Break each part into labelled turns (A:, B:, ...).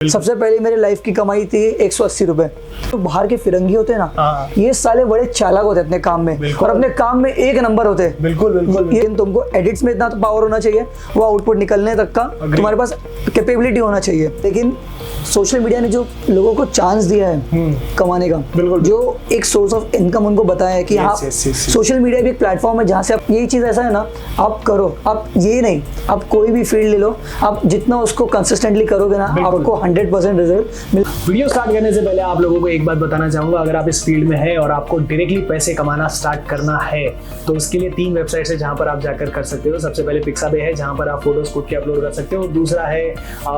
A: सबसे पहले मेरी लाइफ की कमाई थी 180 रुपए। तो बाहर के फिरंगी होते हैं ना, ये साले बड़े चालाक होते हैं अपने काम में और अपने काम में एक नंबर होते हैं।
B: बिल्कुल बिल्कुल।
A: ये तुमको एडिट्स में इतना तो पावर होना चाहिए, वो आउटपुट निकलने तक का तुम्हारे पास कैपेबिलिटी होना चाहिए। लेकिन सोशल मीडिया ने जो लोगों को चांस दिया है कमाने का, जो एक सोर्स ऑफ इनकम उनको बताया है कि हाँ सोशल मीडिया भी एक प्लेटफॉर्म है जहाँ से आप, यही चीज़ ऐसा है ना, आप करो, आप ये नहीं, आप कोई भी फील्ड ले लो, आप जितना उसको कंसिस्टेंटली करोगे ना आपको 100% रिजल्ट मिल।
B: वीडियो स्टार्ट करने से पहले आप लोगों को एक बात बताना चाहूंगा, अगर आप इस फील्ड में है और आपको डायरेक्टली पैसे कमाना स्टार्ट करना है तो उसके लिए 3 वेबसाइट्स है जहां पर आप जाकर कर सकते हो। सबसे पहले पिक्साबे है जहां पर आप फोटोज खुद के अपलोड कर सकते हो, दूसरा है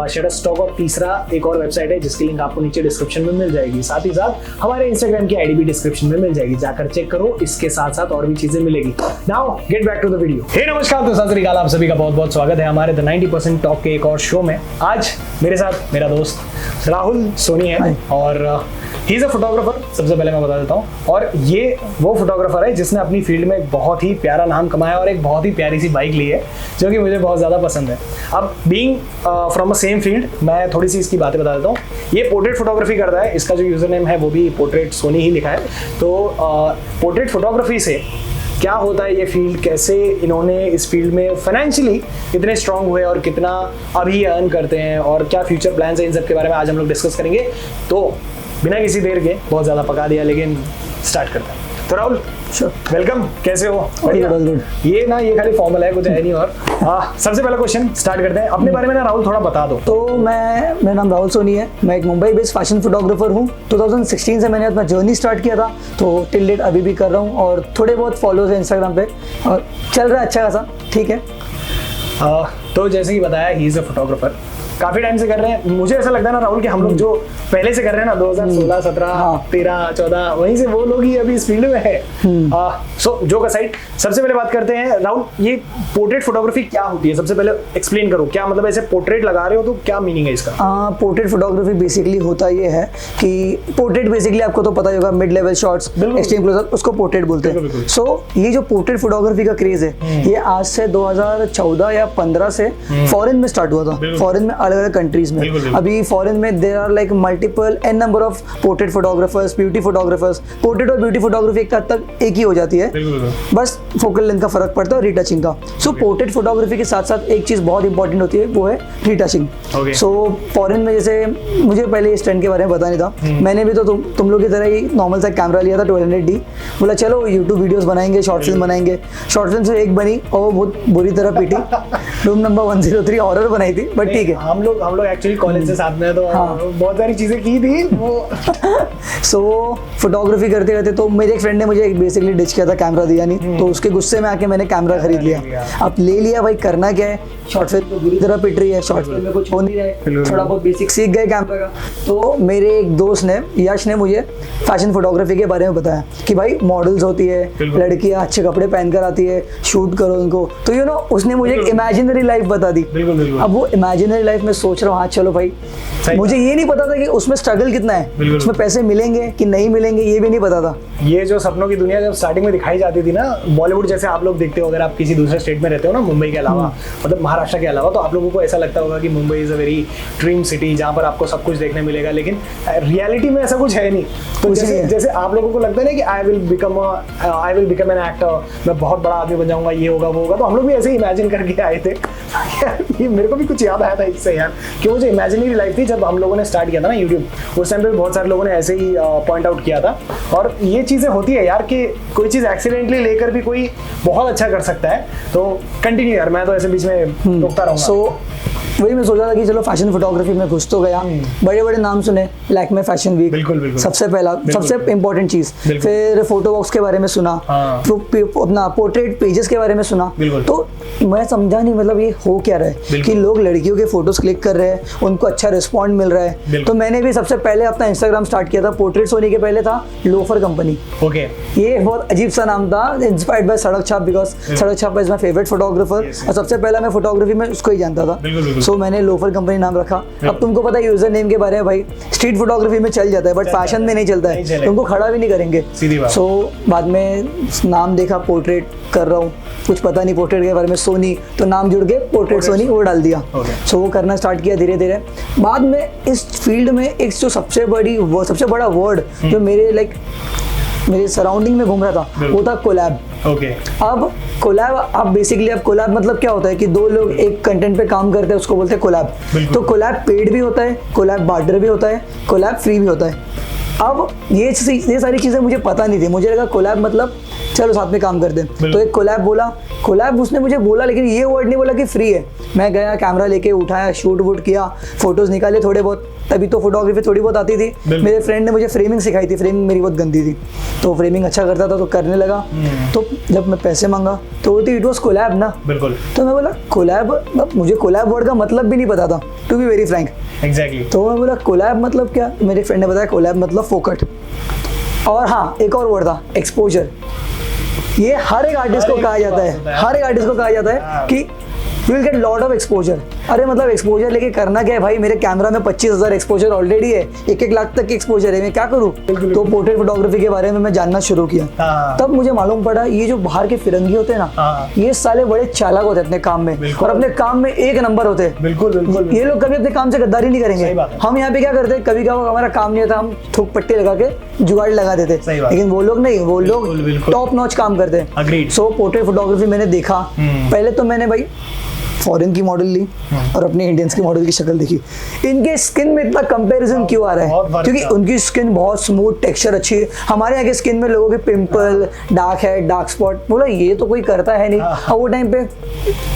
B: शटरस्टॉक और तीसरा एक और वेबसाइट है जिसकी लिंक आपको नीचे डिस्क्रिप्शन में मिल जाएगी। साथ ही साथ हमारे इंस्टाग्राम की आईडी भी डिस्क्रिप्शन में मिल जाएगी, जाकर चेक करो। इसके साथ साथ और भी चीजें मिलेगी। Now get back to the video. Hey नमस्कार दोस्तों, सत श्री अकाल, आप सभी का बहुत बहुत स्वागत है हमारे द 90% टॉक के एक और शो में। आज मेरे साथ मेरा दोस्त राहुल सोनी है और ही इज अ फोटोग्राफर। सबसे पहले मैं बता देता हूँ, और ये वो फोटोग्राफर है जिसने अपनी फील्ड में एक बहुत ही प्यारा नाम कमाया और एक बहुत ही प्यारी सी बाइक ली है जो कि मुझे बहुत ज़्यादा पसंद है। अब being from a same field, मैं थोड़ी सी इसकी बातें बता देता हूँ। ये पोर्ट्रेट फोटोग्राफी करता है, इसका जो यूज़र नेम है वो भी पोर्ट्रेट सोनी ही लिखा है। तो पोर्ट्रेट फोटोग्राफी से क्या होता है ये फील्ड, कैसे इन्होंने इस फील्ड में फाइनेंशियली इतने स्ट्रांग हुए और कितना अभी अर्न करते हैं और क्या फ्यूचर प्लान्स हैं, इन सब के बारे में आज हम लोग डिस्कस करेंगे। तो बिना किसी देर के, बहुत ज़्यादा पका दिया लेकिन स्टार्ट करते हैं। तो राहुल वेलकम, कैसे हो? ये ना खाली फॉर्मल है, कुछ है नहीं। और सबसे पहला क्वेश्चन स्टार्ट करते हैं, अपने बारे में ना राहुल थोड़ा बता दो।
A: तो मेरा नाम राहुल सोनी है, मैं एक मुंबई बेस्ड फैशन फोटोग्राफर हूँ। 2016 से मैंने अपना जर्नी स्टार्ट किया था, तो टिल डेट अभी भी कर रहा हूँ और थोड़े बहुत फॉलोअर्स हैं इंस्टाग्राम पे और चल रहा है अच्छा खासा, ठीक है।
B: तो जैसे कि बताया, ही इज अ फोटोग्राफर, काफी टाइम से कर रहे हैं। मुझे ऐसा लगता है ना राहुल कि हम लोग जो पहले से कर रहे हैं ना 2016, 17, 13, 14, वहीं से वो लोग ही अभी इस फील्ड में है। सो जोक असाइड, सबसे पहले बात करते हैं राहुल, ये पोर्ट्रेट फोटोग्राफी क्या होती है? सबसे पहले एक्सप्लेन करो, क्या मतलब ऐसे पोर्ट्रेट लगा रहे हो तो क्या मीनिंग है इसका?
A: पोर्ट्रेट फोटोग्राफी बेसिकली होता ये है कि पोर्ट्रेट बेसिकली आपको तो पता ही होगा, mid level shots, extreme close up, उसको पोर्ट्रेट बोलते हैं। सो ये जो पोर्ट्रेट फोटोग्राफी का क्रेज है, ये आज से 2014 या 15 से फॉरेन में स्टार्ट हुआ था। फॉरेन में अलग अलग कंट्रीज में, अभी फॉरेन में there are like multiple an number of portrait photographers, beauty photographers. Portrait और ब्यूटी फोटोग्राफी एक हद तक एक ही हो जाती है, बस फोकल लेंथ का फर्क पड़ता है और रीटचिंग का। सो पोर्ट्रेट फोटोग्राफी के साथ साथ एक चीज बहुत इंपॉर्टेंट होती है, वो है रीटचिंग। सो फॉरेन में, जैसे मुझे पहले इस ट्रेंड के बारे में पता नहीं था, मैंने भी तो तुम लोग की तरह ही नॉर्मल सा कैमरा लिया था 1200D, बोला चलो यूट्यूब वीडियोस बनाएंगे, शॉर्ट फिल्म बनाएंगे। शॉर्ट फिल्म से एक बनी और वो बहुत बुरी तरह पीटी, रूम नंबर 103 हॉरर बनाई थी, बट ठीक है।
B: हम लोग एक्चुअली कॉलेज से साथ में, तो बहुत सारी चीजें की थी वो।
A: सो फोटोग्राफी करते करते तो मेरे एक फ्रेंड ने मुझे बेसिकली डिच किया था, कैमरा दिया नहीं, तो उसके गुस्से में आके मैंने कैमरा खरीद लिया। अब ले लिया भाई, करना क्या है, शॉर्ट फिल्म तो बुरी तरह पिट रही है, शॉर्ट फिल्म में कुछ हो नहीं रहा है, थोड़ा बहुत बेसिक सीख गए कैमरा का। तो मेरे एक दोस्त ने, यश ने, मुझे फैशन फोटोग्राफी के बारे में बताया कि भाई मॉडल्स होती है, लड़कियां अच्छे कपड़े पहनकर आती है, शूट करो उनको। तो यू नो उसने मुझे एक इमेजिनरी लाइफ बता दी। अब वो इमेजिनरी लाइफ में सोच रहा हूँ, हाँ चलो भाई, मुझे ये नहीं पता था कि उसमें स्ट्रगल कितना है, उसमें पैसे मिलेंगे कि नहीं मिलेंगे, ये भी नहीं पता था।
B: ये जो सपनों की दुनिया जब स्टार्टिंग में दिखाई जाती थी ना, बॉलीवुड जैसे आप लोग देखते हो, अगर आप किसी दूसरे स्टेट में रहते हो ना, मुंबई के अलावा, मतलब महाराष्ट्र के अलावा, तो आप लोगों को ऐसा लगता होगा कि Mumbai is a very dream city जहाँ पर आपको सब कुछ देखने मिलेगा, लेकिन रियलिटी में ऐसा कुछ है नहीं। तो जैसे आप लोगों को लगता है ना कि I will become an actor, मैं बहुत बड़ा आदमी बन जाऊंगा, ये होगा वो होगा, तो हम लोग भी ऐसे ही इमेजिन करके आए थे। ये मेरे को भी कुछ याद आया था इससे यार, कि वो जो इमेजिनरी लाइफ थी जब हम लोगों ने स्टार्ट किया था ना यूट्यूब, उस टाइम पे बहुत सारे लोगों ने ऐसे ही पॉइंट आउट किया था। और ये चीज़ें होती है यार कि कोई चीज़ एक्सीडेंटली लेकर भी कोई बहुत अच्छा कर सकता है। तो कंटिन्यू यार, मैं तो ऐसे बीच में रोकता रहूँगा।
A: वही मैं सोचा था कि चलो फैशन फोटोग्राफी में घुस तो गया, बड़े बड़े नाम सुने, लैक्मे फैशन वीक,
B: बिल्कुल
A: सबसे पहला, सबसे इंपॉर्टेंट चीज, फिर फोटो बॉक्स के बारे में सुना, अपना पोर्ट्रेट पेजेस के बारे में सुना। तो मैं समझा नहीं, मतलब ये हो क्या रहा है कि लोग लड़कियों के फोटोज क्लिक कर रहे हैं, उनको अच्छा रिस्पॉन्ड मिल रहा है। तो मैंने भी सबसे पहले अपना इंस्टाग्राम स्टार्ट किया था, पोर्ट्रेट सोनी के पहले था लोफर कंपनी। ये बहुत अजीब सा नाम था, इंस्पायर्ड बाय सड़क छाप, बिकॉज सड़क छाप इज माय फेवरेट फोटोग्राफर, और सबसे पहला मैं फोटोग्राफी में उसको ही जानता था। सो मैंने लोफर कंपनी नाम रखा। अब तुमको पता है यूजर नेम के बारे में भाई, स्ट्रीट फोटोग्राफी में चल जाता है बट फैशन में नहीं चलता है, तुमको खड़ा भी नहीं करेंगे। सो बाद में नाम देखा, पोर्ट्रेट कर रहा हूँ, कुछ पता नहीं पोर्ट्रेट के बारे में, सोनी तो नाम जुड़ के पोर्ट्रेट सोनी वो डाल दिया। सो वो करना स्टार्ट किया धीरे धीरे। बाद में इस फील्ड में एक जो सबसे बड़ा वर्ड जो मेरे सराउंडिंग में घूम रहा था वो था कोलैब। अब कोलैब मतलब क्या होता है कि दो लोग एक कंटेंट पे काम करते हैं, उसको बोलते हैं कोलैब। तो कोलैब पेड भी होता है, कोलैब बार्टर भी होता है, कोलैब फ्री भी होता है। अब ये सारी चीज़ें मुझे पता नहीं थी, मुझे लगा कोलैब मतलब चलो साथ में काम करते हैं। तो एक कोलैब उसने मुझे बोला, लेकिन ये वर्ड नहीं बोला कि फ्री है। मैं गया, कैमरा लेके उठाया, शूट वूट किया, फोटोज निकाले थोड़े बहुत, तभी तो फोटोग्राफी थोड़ी बहुत आती थी। मेरे फ्रेंड ने मुझे फ्रेमिंग सिखाई थी, फ्रेमिंग मेरी बहुत गंदी थी, तो फ्रेमिंग अच्छा करता था तो करने लगा। तो जब मैं पैसे मांगा तो बोलती इट वॉज कोलैब ना। बिल्कुल। तो मैं बोला कोलैब, मुझे कोलैब वर्ड का मतलब भी नहीं पता था, to be very frank. Exactly. तो मैं बोला कोलैब मतलब क्या, मेरे फ्रेंड ने बताया कोलैब मतलब फोकट। और हाँ, एक और वर्ड था एक्सपोजर। ये हर एक आर्टिस्ट को कहा जाता है, हर एक आर्टिस्ट को कहा जाता है कि you will get lot of exposure. अरे मतलब एक्सपोजर लेके करना क्या है भाई, मेरे कैमरा में 25,000 एक्सपोजर ऑलरेडी है, 1-1 लाख तक की एक्सपोजर है, मैं क्या करूँ। तो पोर्ट्रेट फोटोग्राफी के बारे में मैं जानना शुरू किया। तब मुझे मालूम पड़ा ये जो बाहर के फिरंगी होते हैं ना, ये साले बड़े चालाक होते हैं अपने काम में, और अपने काम में एक नंबर होते हैं। बिल्कुल। ये लोग कभी अपने काम से गद्दारी नहीं करेंगे। हम यहाँ पे क्या करते हैं, कभी कभी हमारा काम नहीं होता, हम थूक पट्टी लगा के जुगाड़ लगा देते, लेकिन वो लोग नहीं, वो लोग टॉप नॉच काम करते हैं। सो पोर्ट्रेट फोटोग्राफी मैंने देखा। पहले तो मैंने भाई फॉरेन की मॉडल ली और अपने इंडियंस की मॉडल की शक्ल देखी, इनके स्किन में इतना कंपैरिजन क्यों आ रहा है, क्योंकि उनकी स्किन बहुत स्मूथ, टेक्सचर अच्छी है। हमारे यहाँ के स्किन में लोगों के pimple, dark head, dark spot, बोला ये तो कोई करता है नहीं। और वो टाइम पे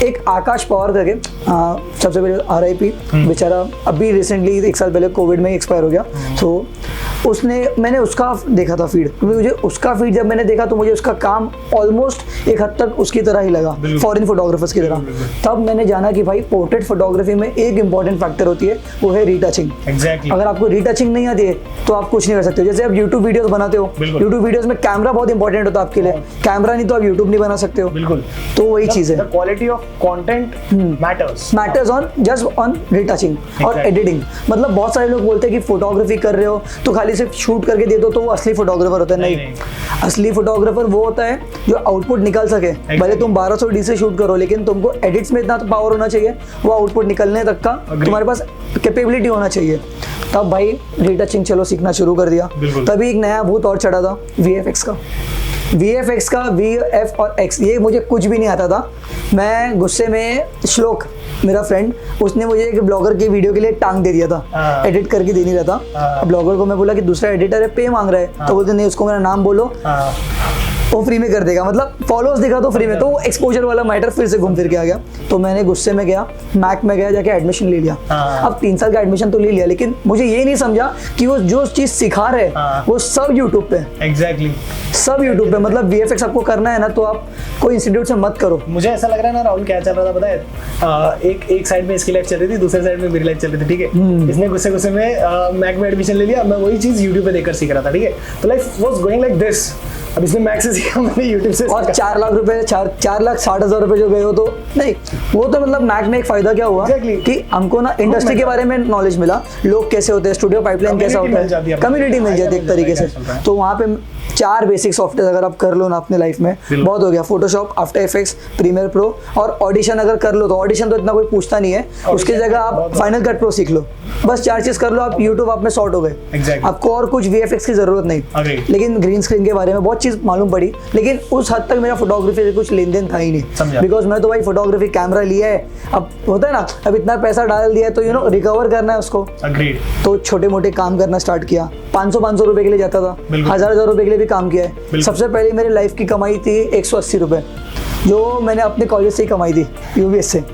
A: एक आकाश पवार करके, सबसे पहले RIP बेचारा, अभी रिसेंटली 1 साल पहले कोविड में एक्सपायर हो गया। तो मैंने उसका देखा था फीड, मुझे उसका फीड जब मैंने देखा तो मुझे उसका काम ऑलमोस्ट एक हद तक उसकी तरह ही लगा, फॉरेन फोटोग्राफर्स की तरह। तब मैंने जाना कि भाई पोर्ट्रेट फोटोग्राफी में एक इंपॉर्टेंट फैक्टर होती है, वो है रीटचिंग। अगर आपको रीटचिंग नहीं आती है तो आप कुछ नहीं कर सकते। जैसे आप यूट्यूब वीडियोस बनाते हो, यूट्यूब वीडियोस में कैमरा बहुत इंपॉर्टेंट होता है आपके लिए, कैमरा नहीं तो आप यूट्यूब नहीं बना सकते हो। तो वही चीज है,
B: quality of content
A: matters on just on retouching और एडिटिंग। मतलब बहुत सारे लोग बोलते हैं कि फोटोग्राफी कर रहे हो तो खाली सिर्फ शूट करके दे दो तो वो असली फोटोग्राफर होता है। नहीं, असली फोटोग्राफर वो होता है जो आउटपुट निकाल सके। भले तुम 1200D से शूट करो, लेकिन तुमको एडिट्स में इतना तो पावर होना चाहिए, वो आउटपुट निकलने तक का तुम्हारे पास कैपेबिलिटी होना चाहिए। तब भाई रीटचिंग चलो सीखना शुरू कर दिया। तभी एक नया भूत और चढ़ा था VFX का। VF और X, ये मुझे कुछ भी नहीं आता था। मैं गुस्से में, श्लोक मेरा फ्रेंड, उसने मुझे एक ब्लॉगर के वीडियो के लिए टांग दे दिया था, एडिट करके दे नहीं रहा था। ब्लॉगर को मैं बोला कि दूसरा एडिटर है, पे मांग रहा है, तो बोलते नहीं उसको मेरा नाम बोलो, वो फ्री में कर देगा, मतलब फॉलोअर्स दिखा तो फ्री में। तो वो एक्सपोजर वाला मैटर फिर से घूम फिर के आ गया। तो मैंने गुस्से में गया, मैक में गया, जाके एडमिशन ले लिया। अब 3 साल का एडमिशन तो ले लिया, लेकिन मुझे ये नहीं समझा कि वो जो चीज सिखा रहे वो सब यूट्यूब पे। सब यूट्यूब पे। मतलब VFX आपको करना है ना तो आप कोई इंस्टीट्यूट से मत करो।
B: मुझे ऐसा लग रहा है ना राहुल, क्या चल रहा था पता है, एक साइड में इसकी लाइफ चल रही थी, दूसरे साइड में मेरी लाइफ चल रही थी, ठीक है। इसने गुस्से में मैक में एडमिशन ले लिया, मैं वही चीज यूट्यूब पे देखकर सीख रहा था, ठीक है। तो life was going like this. अब इसने मैक से सीखा, मैंने यूट्यूब से।
A: और 4 लाख रुपए, 4,60,000 रुपए जो गए हो, तो नहीं, वो तो मतलब मैक में एक फायदा क्या हुआ कि हमको ना इंडस्ट्री के बारे में नॉलेज मिला, लोग कैसे होते हैं, स्टूडियो पाइपलाइन कैसा होता है, कम्युनिटी मिल जाती है एक तरीके से। तो वहाँ पे 4 बेसिक सॉफ्टवेयर अगर आप कर लो ना अपने लाइफ में, बहुत हो गया। Photoshop, After Effects, Premiere Pro और ऑडिशन अगर कर लो तो ऑडिशन तो इतना कोई पूछता नहीं है, उसकी जगह आप फाइनल कट प्रो सीख लो, बस 4 चीज कर लो, आप यूट्यूब आप में सॉर्ट हो गए। आपको और कुछ VFX की जरूरत नहीं। लेकिन ग्रीन स्क्रीन के बारे में बहुत चीज मालूम पड़ी, लेकिन उस हद तक मेरा फोटोग्राफी से कुछ लेन देन था ही नहीं, बिकॉज मैं तो भाई फोटोग्राफी कैमरा लिया है, अब होता है ना, अब इतना पैसा डाल दिया है तो रिकवर करना है उसको। तो छोटे मोटे काम करना स्टार्ट किया, 500 रुपए के लिए जाता था, 1000 रुपए के लिए भी काम किया है। सबसे पहले मेरी लाइफ की कमाई थी 180 रुपए, जो मैंने अपने कॉलेज से ही कमाई थी, UBS से।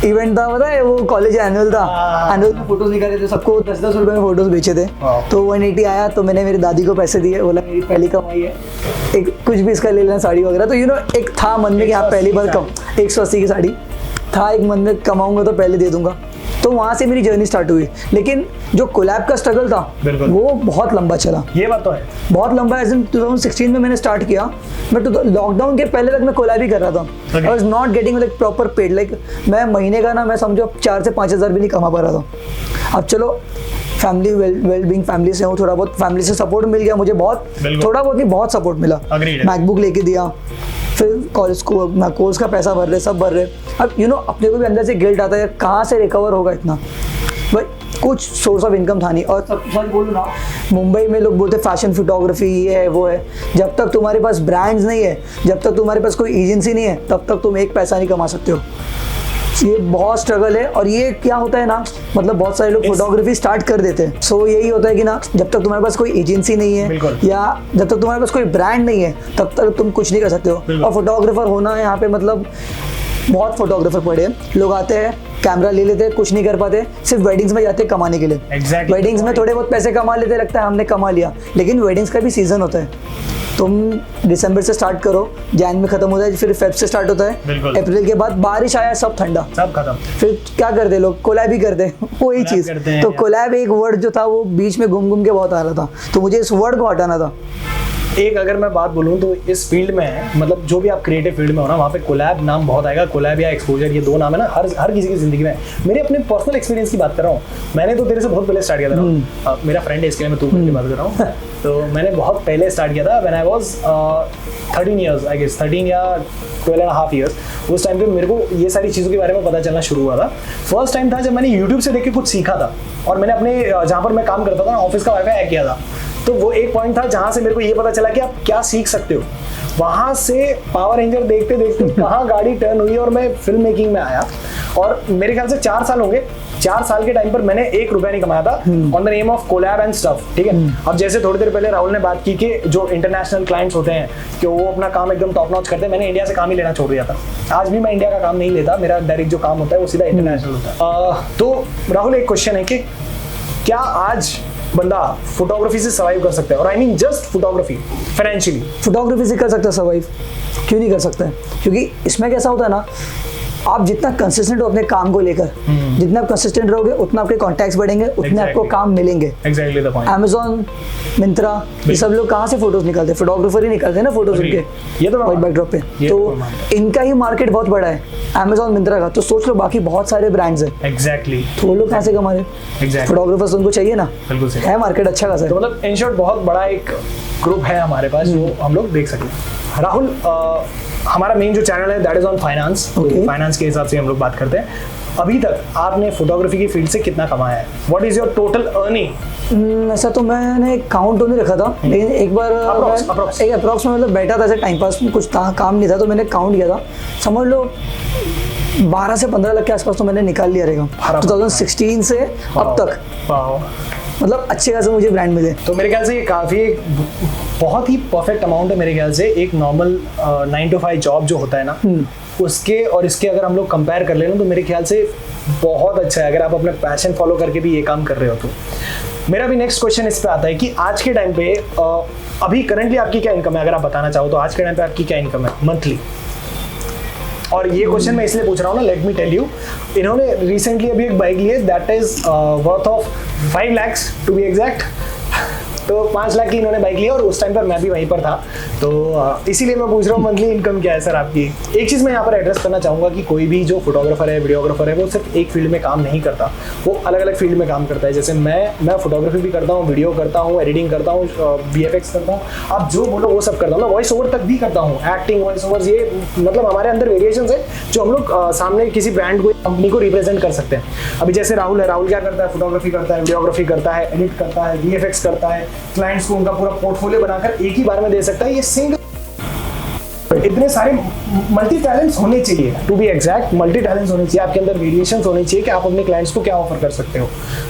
A: इवेंट था, पता है, वो कॉलेज एनुअल था, एनुअल में फोटोज निकाले थे, सबको 10-10 रुपए में फोटोज बेचे थे। तो 180 आया तो मैंने मेरी दादी को पैसे दिए, बोला मेरी पहली कमाई है, एक कुछ भी इसका ले लेना, साड़ी वगैरह। तो एक था मन में कि हाँ पहली बार 180 की साड़ी था, एक मन में कमाऊंगा तो पहले दे दूंगा। तो वहाँ से मेरी जर्नी स्टार्ट हुई। लेकिन जो कोलैब का स्ट्रगल था वो बहुत लंबा चला।
B: ये बात तो है,
A: बहुत लंबा है। 2016 में मैंने स्टार्ट किया, बट लॉकडाउन के पहले तक मैं कोलैब ही कर रहा था। I was not getting like proper paid, like मैं महीने का ना मैं समझो 4 से 5 हज़ार भी नहीं कमा पा रहा था। अब चलो फैमिली वेल बीइंग फैमिली से हूँ, थोड़ा बहुत फैमिली से सपोर्ट मिल गया मुझे, बहुत थोड़ा बहुत नहीं बहुत सपोर्ट मिला। मैकबुक लेके दिया, फिर कॉलेज को कोर्स का पैसा भर रहे, सब भर रहे। अब अपने को भी अंदर से गिल्ट आता है, कहाँ से रिकवर होगा इतना, बट कुछ सोर्स ऑफ इनकम था नहीं। और सच बोलूँ ना, मुंबई में लोग बोलते फैशन फोटोग्राफी ये है वो है, जब तक तुम्हारे पास ब्रांड्स नहीं है, जब तक तुम्हारे पास कोई एजेंसी नहीं है, तब तक तुम एक पैसा नहीं कमा सकते हो। ये बहुत स्ट्रगल है। और ये क्या होता है ना, मतलब बहुत सारे लोग फोटोग्राफी स्टार्ट कर देते हैं। सो यही होता है कि ना, जब तक तुम्हारे पास कोई एजेंसी नहीं है या जब तक तुम्हारे पास कोई ब्रांड नहीं है, तब तक तुम कुछ नहीं कर सकते हो। और फोटोग्राफर होना है यहाँ पे, मतलब बहुत फोटोग्राफर पड़े हैं, लोग आते हैं कैमरा ले लेते हैं, कुछ नहीं कर पाते, सिर्फ वेडिंग्स में जाते हैं कमाने के लिए। वेडिंग्स में थोड़े बहुत पैसे कमा लेते, लगता है हमने कमा लिया, लेकिन वेडिंग्स का भी सीजन होता है। तुम दिसंबर से स्टार्ट करो, जैन में खत्म होता है, फिर फेब से स्टार्ट होता है, अप्रैल के बाद बारिश आया, सब ठंडा, सब खत्म। फिर क्या करते लोग, कोलैब ही करते वही चीज। तो कोलैब एक वर्ड जो था वो बीच में घूम घूम के बहुत आ रहा था, तो मुझे इस वर्ड को हटाना था।
B: एक अगर मैं बात बोलूँ तो इस फील्ड में, मतलब जो भी आप क्रिएटिव फील्ड में हो ना, वहाँ पे कोलैब नाम बहुत आएगा। कोलैब या एक्सपोजर, ये दो नाम है ना हर किसी की जिंदगी में। मेरे अपने पर्सनल एक्सपीरियंस की बात कर रहा हूँ, मैंने तो तेरे से बहुत पहले स्टार्ट किया था। मेरा फ्रेंड है इसके लिए मैं तू करके बात कर रहा हूँ। तो मैंने बहुत पहले स्टार्ट किया था, when I was 13 years, I guess 13 या 12.5 ईयर्स। उस टाइम पे मेरे को ये सारी चीज़ों के बारे में पता चलना शुरू हुआ था। फर्स्ट टाइम था जब मैंने यूट्यूब से देख के कुछ सीखा था, और मैंने अपने जहाँ पर मैं काम करता था ना, ऑफिस का वाईफाई हैक किया था। तो वो एक पॉइंट था जहाँ से मेरे को ये पता चला कि आप क्या सीख सकते हो। वहाँ से पावर रेंजर देखते देखते कहाँ गाड़ी टर्न हुई और मैं फिल्म मेकिंग में आया। और मेरे ख्याल से 4 साल होंगे, 4 साल के टाइम पर मैंने 1 रुपया नहीं कमाया था on the name of collab and stuff. ठीक है, अब जैसे थोड़ी देर पहले राहुल ने बात की कि जो इंटरनेशनल क्लाइंट्स होते हैं कि वो अपना काम एकदम टॉप नॉच करते हैं, मैंने इंडिया से काम ही लेना छोड़ दिया था। आज भी मैं इंडिया का काम नहीं लेता, मेरा डायरेक्ट जो काम होता है वो सीधा इंटरनेशनल होता है। तो राहुल, एक क्वेश्चन है कि क्या आज बंदा फोटोग्राफी से सर्वाइव कर सकता है? और I mean just photography, financially photography
A: से कर सकता है सर्वाइव, क्यों नहीं कर सकता है? क्योंकि इसमें कैसा होता है ना, आप जितना कंसिस्टेंट हो अपने काम को लेकर, जितना आप कंसिस्टेंट रहोगे उतना आपके कॉन्टैक्ट्स बढ़ेंगे, उतने आपको काम मिलेंगे।
B: Exactly the point.
A: Amazon, Myntra, ये सब लोग कहाँ से फोटोज निकालते हैं? फोटोग्राफर ही निकालते हैं ना फोटोज उनके, ये तो व्हाइट बैकड्रॉप पे। तो इनका ही मार्केट बहुत बड़ा है, Amazon, मिंत्रा का। तो सोच लो बाकी बहुत सारे ब्रांड्स हैं।
B: एग्जैक्टली।
A: तो वो लोग कहाँ से कमा रहे? फोटोग्राफर्स उनको चाहिए ना, है मार्केट अच्छा खासा।
B: तो मतलब इन शॉर्ट बहुत बड़ा एक ग्रुप है हमारे पास जो हम लोग देख सकें। राहुल, हमारा मेन जो चैनल है that is on finance. Finance के हिसाब से हम लोग बात करते हैं। अभी तक आपने फोटोग्राफी की फील्ड से कितना कमाया है? What is your total earning?
A: ऐसा तो मैंने काउंट तो नहीं रखा था, लेकिन एक बार एक अप्रॉक्स में मतलब बैठा था ऐसे टाइम पास में, कुछ काम नहीं था तो मैंने काउंट किया था। समझ लो 12 से 15 लाख के आसपास तो मैंने निकाल लिया रहेगा 2016 से अब तक। मतलब अच्छे खासे मुझे ब्रांड मिले।
B: तो मेरे ख्याल से ये काफ़ी बहुत ही परफेक्ट अमाउंट है मेरे ख्याल से। एक नॉर्मल 9 to 5 जॉब जो होता है ना, उसके और इसके अगर हम लोग कंपेयर कर लेना तो मेरे ख्याल से बहुत अच्छा है, अगर आप अपने पैशन फॉलो करके भी ये काम कर रहे हो तो। मेरा भी नेक्स्ट क्वेश्चन इस पे आता है कि आज के टाइम पे अभी करंटली आपकी क्या इनकम है? अगर आप बताना चाहो तो आज के टाइम पे आपकी क्या इनकम है मंथली? और ये क्वेश्चन मैं इसलिए पूछ रहा हूँ ना, लेट मी टेल यू, इन्होंने रिसेंटली अभी एक बाइक ली है that is worth of 5 lakhs to be exact. तो 5 लाख की इन्होंने बाइक ली और उस टाइम पर मैं भी वहीं पर था। तो इसीलिए मैं पूछ रहा हूँ मंथली इनकम क्या है सर आपकी? एक चीज़ मैं यहाँ पर एड्रेस करना चाहूँगा कि कोई भी जो फोटोग्राफर है, वीडियोग्राफर है, वो सिर्फ एक फील्ड में काम नहीं करता, वो अलग अलग फील्ड में काम करता है। जैसे मैं फोटोग्राफी भी करता हूँ, वीडियो करता हूँ, एडिटिंग करता हूँ, VFX करता हूँ, आप जो बोलो वो सब करता हूँ। मैं वॉइस ओवर तक भी करता हूँ, एक्टिंग, वॉइस ओवर्स, ये मतलब हमारे अंदर वेरिएशंस है जो हम लोग सामने किसी ब्रांड को, कंपनी को रिप्रेजेंट कर सकते हैं। अभी जैसे राहुल है, राहुल क्या करता है? फोटोग्राफी करता है, वीडियोग्राफी करता है, एडिट करता है, VFX करता है, क्लाइंट्स को उनका पूरा पोर्टफोलियो बनाकर एक ही बार में दे सकता है। ये सिंगल, इतने सारे मल्टी टैलेंट्स होने चाहिए, to be exact multi talents होने चाहिए आपके अंदर, वेरिएशंस होने चाहिए कि आप अपने क्लाइंट्स को क्या ऑफर कर सकते हो,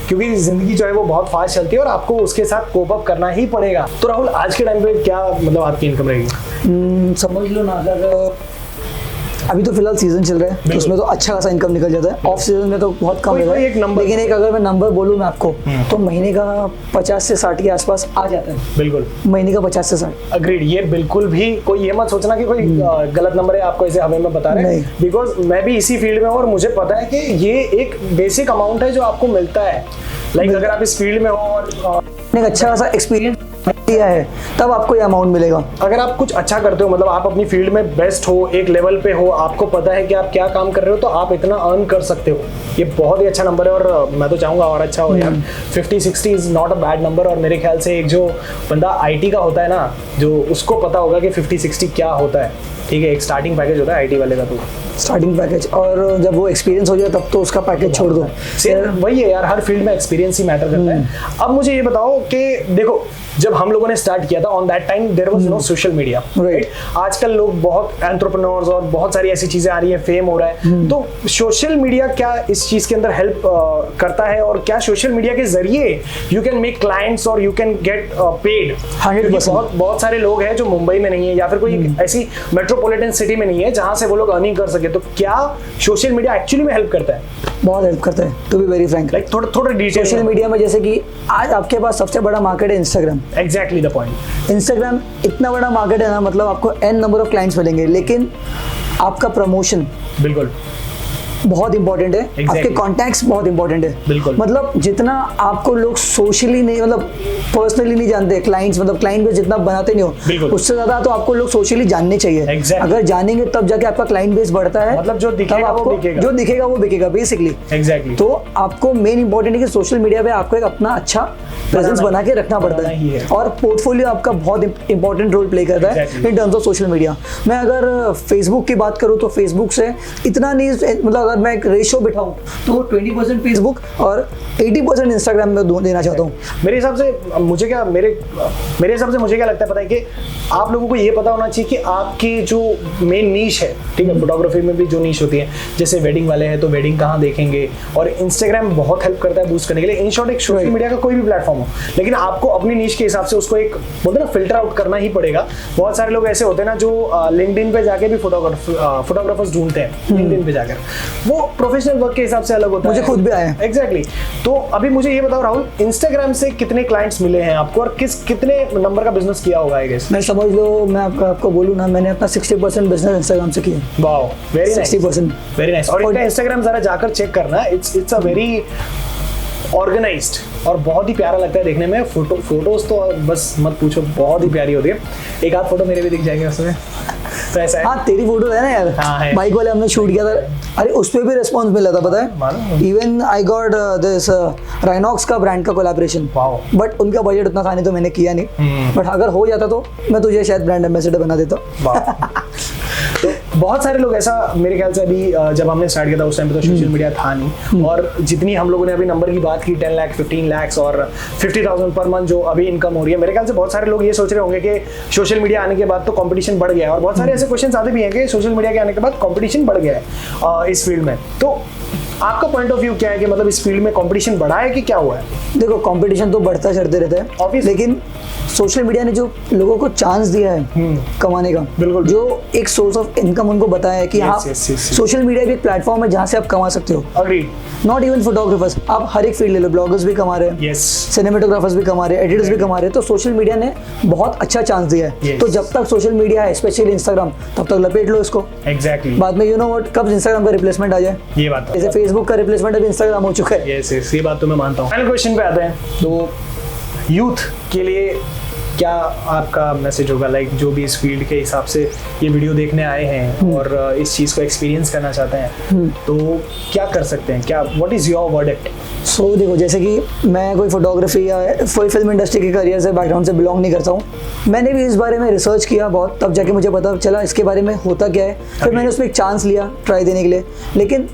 B: क्योंकि जिंदगी जो है वो बहुत फास्ट चलती है और आपको उसके साथ कोप अप करना ही पड़ेगा। तो राहुल, आज के टाइम पे क्या मतलब आपकी इनकम रहेगी?
A: समझ लो ना, अगर अभी तो फिलहाल सीजन चल रहा है तो उसमें तो अच्छा खासा इनकम निकल जाता है। ऑफ सीजन में तो बहुत कम
B: कोई एक
A: है,
B: नंबर,
A: लेकिन एक अगर मैं नंबर बोलूँ मैं आपको तो महीने का 50 से 60 के आसपास आ जाता है।
B: बिल्कुल,
A: महीने का 50 से 60।
B: अग्रीड। ये बिल्कुल भी कोई ये मत सोचना कि कोई गलत नंबर है आपको ऐसे हमें में बता रहे हैं, बिकॉज मैं भी इसी फील्ड में हूँ और मुझे पता है कि ये एक बेसिक अमाउंट है जो आपको मिलता है। लाइक अगर आप इस फील्ड में हो और
A: एक अच्छा खासा एक्सपीरियंस दिया है तब आपको ये अमाउंट मिलेगा।
B: अगर आप कुछ अच्छा करते हो, मतलब आप अपनी फील्ड में बेस्ट हो, एक लेवल पे हो, आपको पता है कि आप क्या काम कर रहे हो, तो आप इतना अर्न कर सकते हो। ये बहुत ही अच्छा नंबर है और मैं तो चाहूंगा और अच्छा हो यार। 50-60 is not a bad number. और मेरे ख्याल से एक जो बंदा IT का होता है ना, जो उसको पता होगा कि 50-60 क्या होता है। ठीक है, एक स्टार्टिंग पैकेज होता है IT वाले का, तो
A: स्टार्टिंग पैकेज, और जब वो एक्सपीरियंस हो जाए तब तो उसका पैकेज छोड़ दो।
B: वही है यार, हर फील्ड में एक्सपीरियंस ही मैटर करता है। अब मुझे ये बताओ कि देखो, जब हम लोगों ने स्टार्ट किया था on that time there was no social media, right? आजकल लोग बहुत एंटरप्रेन्योर्स और बहुत सारी ऐसी चीजें आ रही है, फेम हो रहा है, तो सोशल मीडिया क्या इस चीज के अंदर हेल्प करता है? और क्या सोशल मीडिया के जरिए यू कैन मेक क्लाइंट्स और यू कैन गेट पेड?
A: 100%।
B: बहुत सारे लोग हैं जो मुंबई में नहीं है या फिर कोई ऐसी मेट्रोपॉलिटन सिटी में नहीं है जहां से वो लोग अर्निंग कर सके, तो क्या सोशल मीडिया एक्चुअली में हेल्प करता है?
A: बहुत हेल्प करता है, to be very frank.
B: Like थोड़ा डिटेल।
A: सोशल मीडिया में जैसे कि आज आपके पास सबसे बड़ा मार्केट है Instagram.
B: Exactly the point.
A: Instagram इतना बड़ा मार्केट है ना, मतलब आपको n नंबर ऑफ क्लाइंट्स मिलेंगे, लेकिन आपका प्रमोशन
B: बिल्कुल
A: बहुत इंपॉर्टेंट है।
B: Exactly.
A: आपके कॉन्टैक्ट्स बहुत इंपॉर्टेंट है।
B: बिल्कुल।
A: मतलब जितना आपको लोग सोशली नहीं, मतलब पर्सनली नहीं जानते, क्लाइंट्स मतलब क्लाइंट बेस जितना बनाते नहीं हो, उससे ज्यादा तो आपको लोग सोशली जानने चाहिए।
B: Exactly.
A: अगर जानेंगे तब जाके आपका क्लाइंट बेस बढ़ता है।
B: मतलब जो दिखेगा वो बिकेगा।
A: जो दिखेगा वो बिकेगा बेसिकली।
B: एग्जैक्टली।
A: तो आपको मेन इंपॉर्टेंट है कि सोशल मीडिया पे आपको एक अपना अच्छा प्रेजेंस बना के रखना पड़ता है, और पोर्टफोलियो आपका बहुत इंपॉर्टेंट रोल प्ले करता है in terms of social media. मैं अगर फेसबुक की बात करूँ तो फेसबुक से इतना नहीं, मतलब अगर मैं एक रेशियो बिठाऊं तो वो 20% फेसबुक और 80% इंस्टाग्राम में देना चाहता हूँ।
B: मेरे हिसाब से मेरे हिसाब से मुझे क्या लगता है पता है कि आप लोगों को ये पता होना चाहिए कि आपकी जो मेन नीश है, ठीक है, फोटोग्राफी में भी जो नीश होती है, जैसे वेडिंग वाले हैं तो वेडिंग कहाँ देखेंगे, और इंस्टाग्राम बहुत हेल्प करता है बूस्ट करने के लिए। इन शॉर्ट एक सोशल मीडिया का कोई भी प्लेटफॉर्म हो, लेकिन आपको अपनी नीश के हिसाब से उसको एक बोलते ना फिल्टर आउट करना ही पड़ेगा। बहुत सारे लोग ऐसे होते हैं ना जो लिंक्डइन पे जाके भी फोटोग्राफर्स ढूंढते हैं, लिंक्डइन पे जाकर, वो प्रोफेशनल वर्क के हिसाब से अलग होता है।
A: मुझे खुद भी आया।
B: एग्जैक्टली। तो अभी मुझे ये बताओ राहुल, इंस्टाग्राम से कितने क्लाइंट्स मिले हैं आपको और कितने नंबर का बिजनेस किया होगा? आई गेस
A: मैं समझ लो, मैं आपको बोलूँ ना, मैंने अपना 60% बिजनेस इंस्टाग्राम से किया।
B: Wow, very nice,
A: 60%,
B: very nice. और इनका इंस्टाग्राम जरा जाकर चेक करना, इट्स अ वेरी ऑर्गेनाइज्ड और बहुत ही प्यारा लगता है देखने में। फोटोज तो बस मत पूछो, बहुत ही प्यारी होती है। एक आध फोटो मेरे भी दिख जाएंगे उसमें, तो ऐसा है।
A: हाँ, तेरी फोटो है ना यार,
B: हाँ,
A: बाइक वाले हमने शूट किया था, अरे उस पे भी रिस्पॉन्स मिला था, पता है? Even I got this Rhinox का ब्रांड का कोलैबोरेशन, बट उनका बजट उतना था नहीं तो मैंने किया नहीं, बट अगर हो जाता तो मैं तुझे शायद ब्रांड एम्बेसडर बना देता।
B: तो बहुत सारे लोग ऐसा, मेरे ख्याल से अभी जब हमने स्टार्ट किया था उस टाइम पे तो सोशल मीडिया था नहीं, और जितनी हम लोगों ने अभी नंबर की बात की 10 लाख 15 लाख और 50,000 पर मंथ जो अभी इनकम हो रही है, मेरे ख्याल से बहुत सारे लोग ये सोच रहे होंगे कि सोशल मीडिया आने के बाद तो कंपटीशन बढ़ गया है, और बहुत सारे ऐसे क्वेश्चन आते भी हैं कि सोशल मीडिया के आने के बाद कंपटीशन बढ़ गया है इस फील्ड में। तो आपका पॉइंट ऑफ व्यू क्या है कि मतलब इस फील्ड में कंपटीशन बढ़ा है कि क्या हुआ है?
A: देखो, कंपटीशन तो बढ़ता चढ़ते रहता है, लेकिन सोशल मीडिया ने जो लोगों को चांस दिया है कमाने का,
B: बिल्कुल,
A: जो एक सोर्स ऑफ इनकम उनको बताया है कि हाँ, सोशल मीडिया भी एक प्लेटफॉर्म है जहाँ से आप कमा सकते हो।
B: अग्रीड।
A: नॉट इवन फोटोग्राफर्स, आप हर एक फील्ड ले लो, ब्लॉगर्स भी कमा रहे हैं, सिनेमेटोग्राफर्स भी कमा रहे हैं, एडिटर्स भी कमा रहे हैं, तो सोशल मीडिया ने बहुत अच्छा चांस दिया है। तो जब तक सोशल मीडिया है, स्पेशली इंस्टाग्राम, तब तक लपेट लो इसको।
B: एग्जैक्टली।
A: बाद में यू नो व्हाट, कब इंस्टाग्राम का रिप्लेसमेंट आ जाए,
B: ये बात,
A: जैसे फेसबुक का रिप्लेसमेंट अभी इंस्टाग्राम हो चुका है।
B: यस, ये बात तो मैं मानता हूँ। फाइनल क्वेश्चन पे आते हैं, तो यूथ के लिए क्या आपका मैसेज होगा? लाइक जो भी इस फील्ड के हिसाब से ये वीडियो देखने आए हैं और इस चीज़ को एक्सपीरियंस करना चाहते हैं, तो क्या कर सकते हैं? क्या, व्हाट इज़ योर वर्डिक्ट?
A: सो देखो, जैसे कि मैं कोई फोटोग्राफी या कोई फिल्म इंडस्ट्री के करियर से बैकग्राउंड से बिलोंग नहीं करता हूँ। मैंने भी इस बारे में रिसर्च किया बहुत, तब जाके मुझे पता चला इसके बारे में होता क्या है। फिर मैंने उसमें एक चांस लिया ट्राई देने के लिए। लेकिन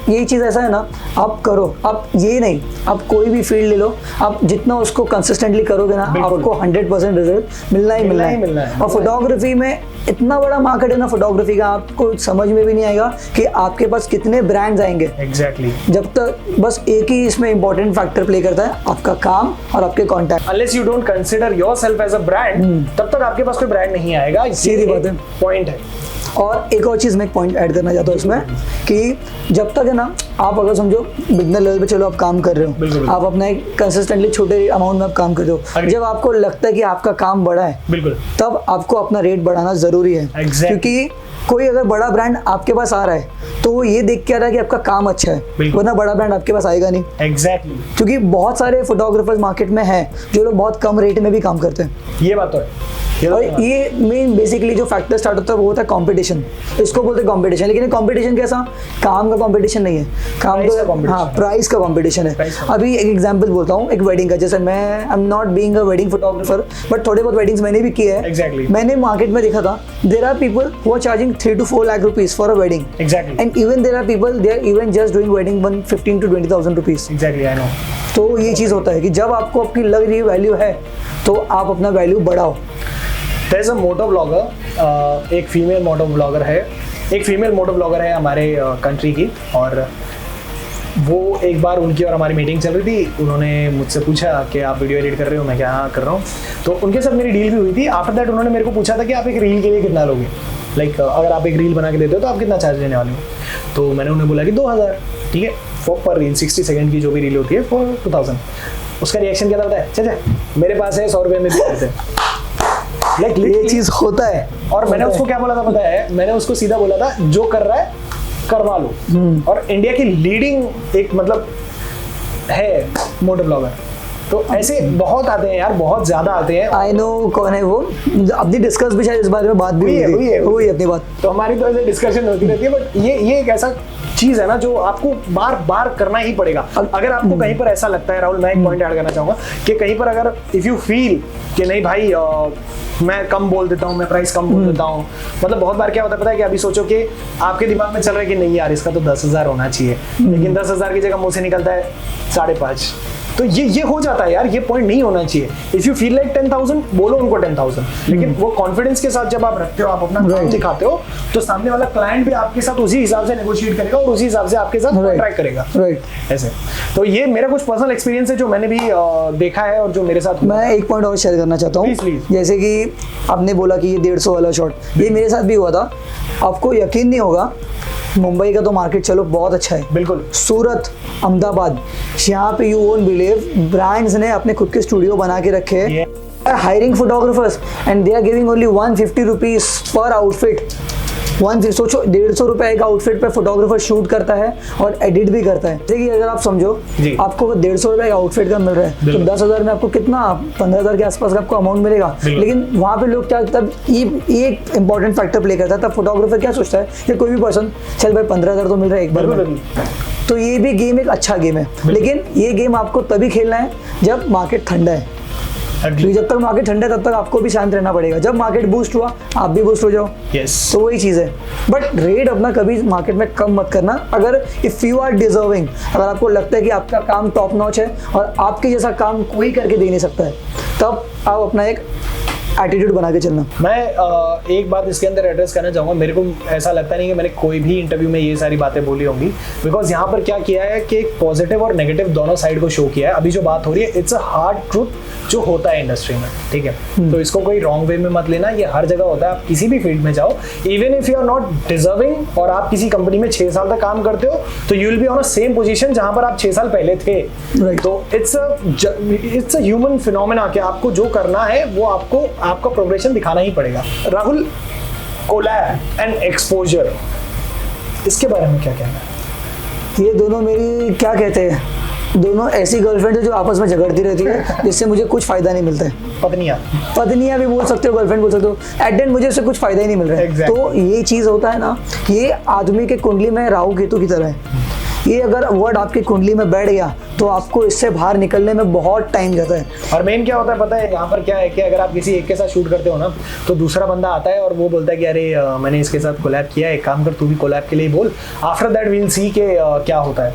A: यही चीज़ ऐसा है ना, आप करो, आप ये नहीं, आप कोई भी फील्ड ले लो, आप जितना उसको कंसिस्टेंटली करोगे ना, आपको 100% 100% रिजल्ट मिलना ही मिलना है। और फोटोग्राफी में इतना बड़ा मार्केट है ना फोटोग्राफी का, आपको समझ में भी नहीं आएगा कि आपके पास कितने ब्रांड्स आएंगे।
B: एग्जैक्टली
A: जब तक बस एक ही इसमें इंपॉर्टेंट फैक्टर प्ले करता है, आपका काम और आपके contact.
B: Unless you don't consider yourself as a brand, तब तक आपके पास कोई ब्रांड नहीं आएगा।
A: सीधी बात है,
B: पॉइंट है।
A: और एक और चीज़ मैं एक पॉइंट ऐड करना चाहता हूँ इसमें कि जब तक है ना, आप अगर समझो बिगनर लेवल पे चलो आप काम कर रहे हो,
B: बिल्कुल।
A: आप अपना एक कंसिस्टेंटली छोटे अमाउंट में आप काम कर रहे हो, जब आपको लगता है कि आपका काम बड़ा है,
B: बिल्कुल,
A: तब आपको अपना रेट बढ़ाना जरूरी है। क्योंकि कोई अगर बड़ा ब्रांड आपके पास आ रहा है तो वो ये देख के आ रहा है कि आपका काम अच्छा है, वरना बड़ा ब्रांड आपके पास आएगा नहीं।
B: एग्जैक्टली
A: क्योंकि बहुत सारे फोटोग्राफर्स मार्केट में हैं जो लोग बहुत कम रेट में भी काम करते हैं।
B: ये बात तो है।
A: और ये मेन बेसिकली जो फैक्टर स्टार्ट होता है वो होता है कंपटीशन। इसको बोलते हैं कंपटीशन, लेकिन ये कंपटीशन कैसा, काम का कंपटीशन नहीं है, काम का, हाँ, प्राइस का कंपटीशन है। अभी एक एग्जांपल बोलता हूँ एक वेडिंग का, जैसे मैं आई am not being a wedding photographer, but थोड़े बहुत वेडिंग्स मैंने भी किए हैं।
B: Exactly.
A: मैंने मार्केट में देखा था, there are people who are charging 3 to 4 lakh rupees for a wedding.
B: Exactly
A: and even there are people they are even just doing wedding 15 to 20,000 rupees.
B: Exactly, I know.
A: तो ये चीज़ होता है कि जब आपको अपनी लग रही वैल्यू है तो आप अपना वैल्यू बढ़ाओ।
B: There is a moto blogger, एक फीमेल मोटो ब्लॉगर है, एक फीमेल मोटो ब्लॉगर है हमारे कंट्री की, और वो एक बार उनकी और हमारी मीटिंग चल रही थी। उन्होंने मुझसे पूछा कि आप वीडियो एडिट कर रहे हो, मैं क्या हाँ कर रहा हूँ। तो उनके साथ मेरी डील भी हुई थी। आफ्टर दैट उन्होंने मेरे को पूछा था कि आप एक रील के लिए कितना लोगे, लाइक अगर आप एक रील बना के देते हो तो आप कितना चार्ज लेने वाले हो। तो मैंने उन्हें बोला कि 2000, ठीक है, फॉर पर रील 60 सेकंड की जो भी रील होती है फॉर 2000। उसका रिएक्शन क्या था पता है, चल मेरे पास है 100 रुपये में भी करते हैं। लाइक
A: ये चीज़ होता है।
B: और मैंने उसको क्या बोला था पता है, मैंने उसको सीधा बोला था जो कर रहा है करवा लो। और इंडिया की लीडिंग एक मतलब है मोटो ब्लॉगर, तो ऐसे बहुत आते हैं यार, बहुत ज्यादा आते हैं।
A: आई नो कौन है वो, अपनी डिस्कस भी शायद इस बारे में बात भी हुई है अपनी बात।
B: तो हमारी तो ऐसे डिस्कशन होती रहती है, बट ये एक ऐसा चीज है ना जो आपको बार बार करना ही पड़ेगा। अगर आपको कहीं पर ऐसा लगता है, राहुल मैं एक पॉइंट ऐड करना चाहूंगा कि कहीं पर अगर इफ यू फील कि नहीं भाई मैं कम बोल देता हूँ, मैं प्राइस कम बोल देता हूँ, मतलब बहुत बार क्या होता है पता है कि अभी सोचो कि आपके दिमाग में चल रहा है कि नहीं यार इसका तो 10,000 होना चाहिए, लेकिन 10,000 की जगह मुंह से निकलता है 5.5। तो ये हो जाता है यार, ये पॉइंट नहीं होना चाहिए। इफ यू फील लाइक 10,000 बोलो उनको 10,000, लेकिन वो कॉन्फिडेंस के साथ जब आप रखते हो, आप अपना काम दिखाते हो, तो सामने वाला क्लाइंट भी आपके साथ उसी हिसाब से नेगोशिएट करेगा और उसी हिसाब से आपके साथ कॉन्ट्रैक्ट करेगा। ऐसे तो ये मेरा कुछ पर्सनल एक्सपीरियंस है जो मैंने भी देखा है और जो मेरे साथ।
A: मैं एक पॉइंट और शेयर करना चाहता हूँ, जैसे कि आपने बोला कि ये 150 वाला शॉट, ये मेरे साथ भी हुआ था। आपको यकीन नहीं होगा, मुंबई का तो मार्केट चलो बहुत अच्छा है,
B: बिल्कुल,
A: सूरत, अहमदाबाद, यहाँ पे यू वोंट बिलीव ब्रांड्स ने अपने खुद के स्टूडियो बना के रखे हैं, hiring photographers and they are giving only 150 rupees per outfit. सोचो 150 रुपये एक आउटफिट पे फोटोग्राफर शूट करता है और एडिट भी करता है। जैसे कि अगर आप समझो आपको 150 रुपये आउटफिट का मिल रहा है तो 10,000 में आपको कितना 15,000 के आसपास का आपको अमाउंट मिलेगा। लेकिन वहाँ पे लोग क्या, तब ये एक इंपॉर्टेंट फैक्टर प्ले करता है। तब फोटोग्राफर क्या सोचता है कि कोई भी पर्सन चल भाई 15,000 तो मिल रहा है एक बार में, तो ये भी गेम एक अच्छा गेम है। लेकिन ये गेम आपको तभी खेलना है जब मार्केट ठंडा है। तो जब तक मार्केट ठंडा है तब तक आपको भी शांत रहना पड़ेगा। जब मार्केट बूस्ट हुआ आप भी बूस्ट हो जाओ। तो वही चीज़ है। बट रेट अपना कभी मार्केट में कम मत करना। अगर इफ़ यू आर डिजर्विंग, अगर आपको लगता है कि आपका काम टॉप नॉच है और आपके जैसा काम कोई करके दे नहीं सकता है, तब आप अपना एक एटीट्यूड बना के चलना।
B: मैं एक बात इसके अंदर एड्रेस करना चाहूँगा। मेरे को ऐसा लगता नहीं कि मैंने कोई भी इंटरव्यू में ये सारी बातें बोली होंगी, बिकॉज यहाँ पर क्या किया है कि एक पॉजिटिव और नेगेटिव दोनों साइड को शो किया है। अभी जो बात हो रही है इट्स अ हार्ड ट्रूथ जो होता है इंडस्ट्री में, ठीक है। तो इसको कोई रॉन्ग वे में मत लेना, ये हर जगह होता है। आप किसी भी फील्ड में जाओ, even if you are not deserving और आप किसी कंपनी में 6 साल तक काम करते हो, तो you will be on a same position जहां पर आप 6 साल पहले थे। तो इट्स अ ह्यूमन फिनोमेना कि आपको जो करना है वो आपको आपका प्रोग्रेशन दिखाना ही पड़ेगा। राहुल, कोलैब एंड एक्सपोजर, इसके बारे में क्या कहना है?
A: ये दोनों मेरी क्या कहते हैं, दोनों ऐसी गर्लफ्रेंड है जो आपस में झगड़ती रहती है जिससे मुझे कुछ फायदा नहीं मिलता है। पत्नियां भी बोल सकते हो, गर्लफ्रेंड बोल सकते हो। एट एंड मुझे उससे कुछ फायदा ही नहीं मिल रहा है। तो ये चीज़ होता है ना, ये आदमी के कुंडली में राहु केतु की तरह है। ये अगर वर्ड आपकी कुंडली में बैठ गया तो आपको इससे बाहर निकलने में बहुत टाइम जाता है।
B: और मेन क्या होता है पता है यहाँ पर क्या है कि अगर आप किसी एक के साथ शूट करते हो ना तो दूसरा बंदा आता है और वो बोलता है कि अरे मैंने इसके साथ कोलैब किया है, एक काम कर तू भी कोलैब के लिए बोल। आफ्टर दैट वील सी के क्या होता है।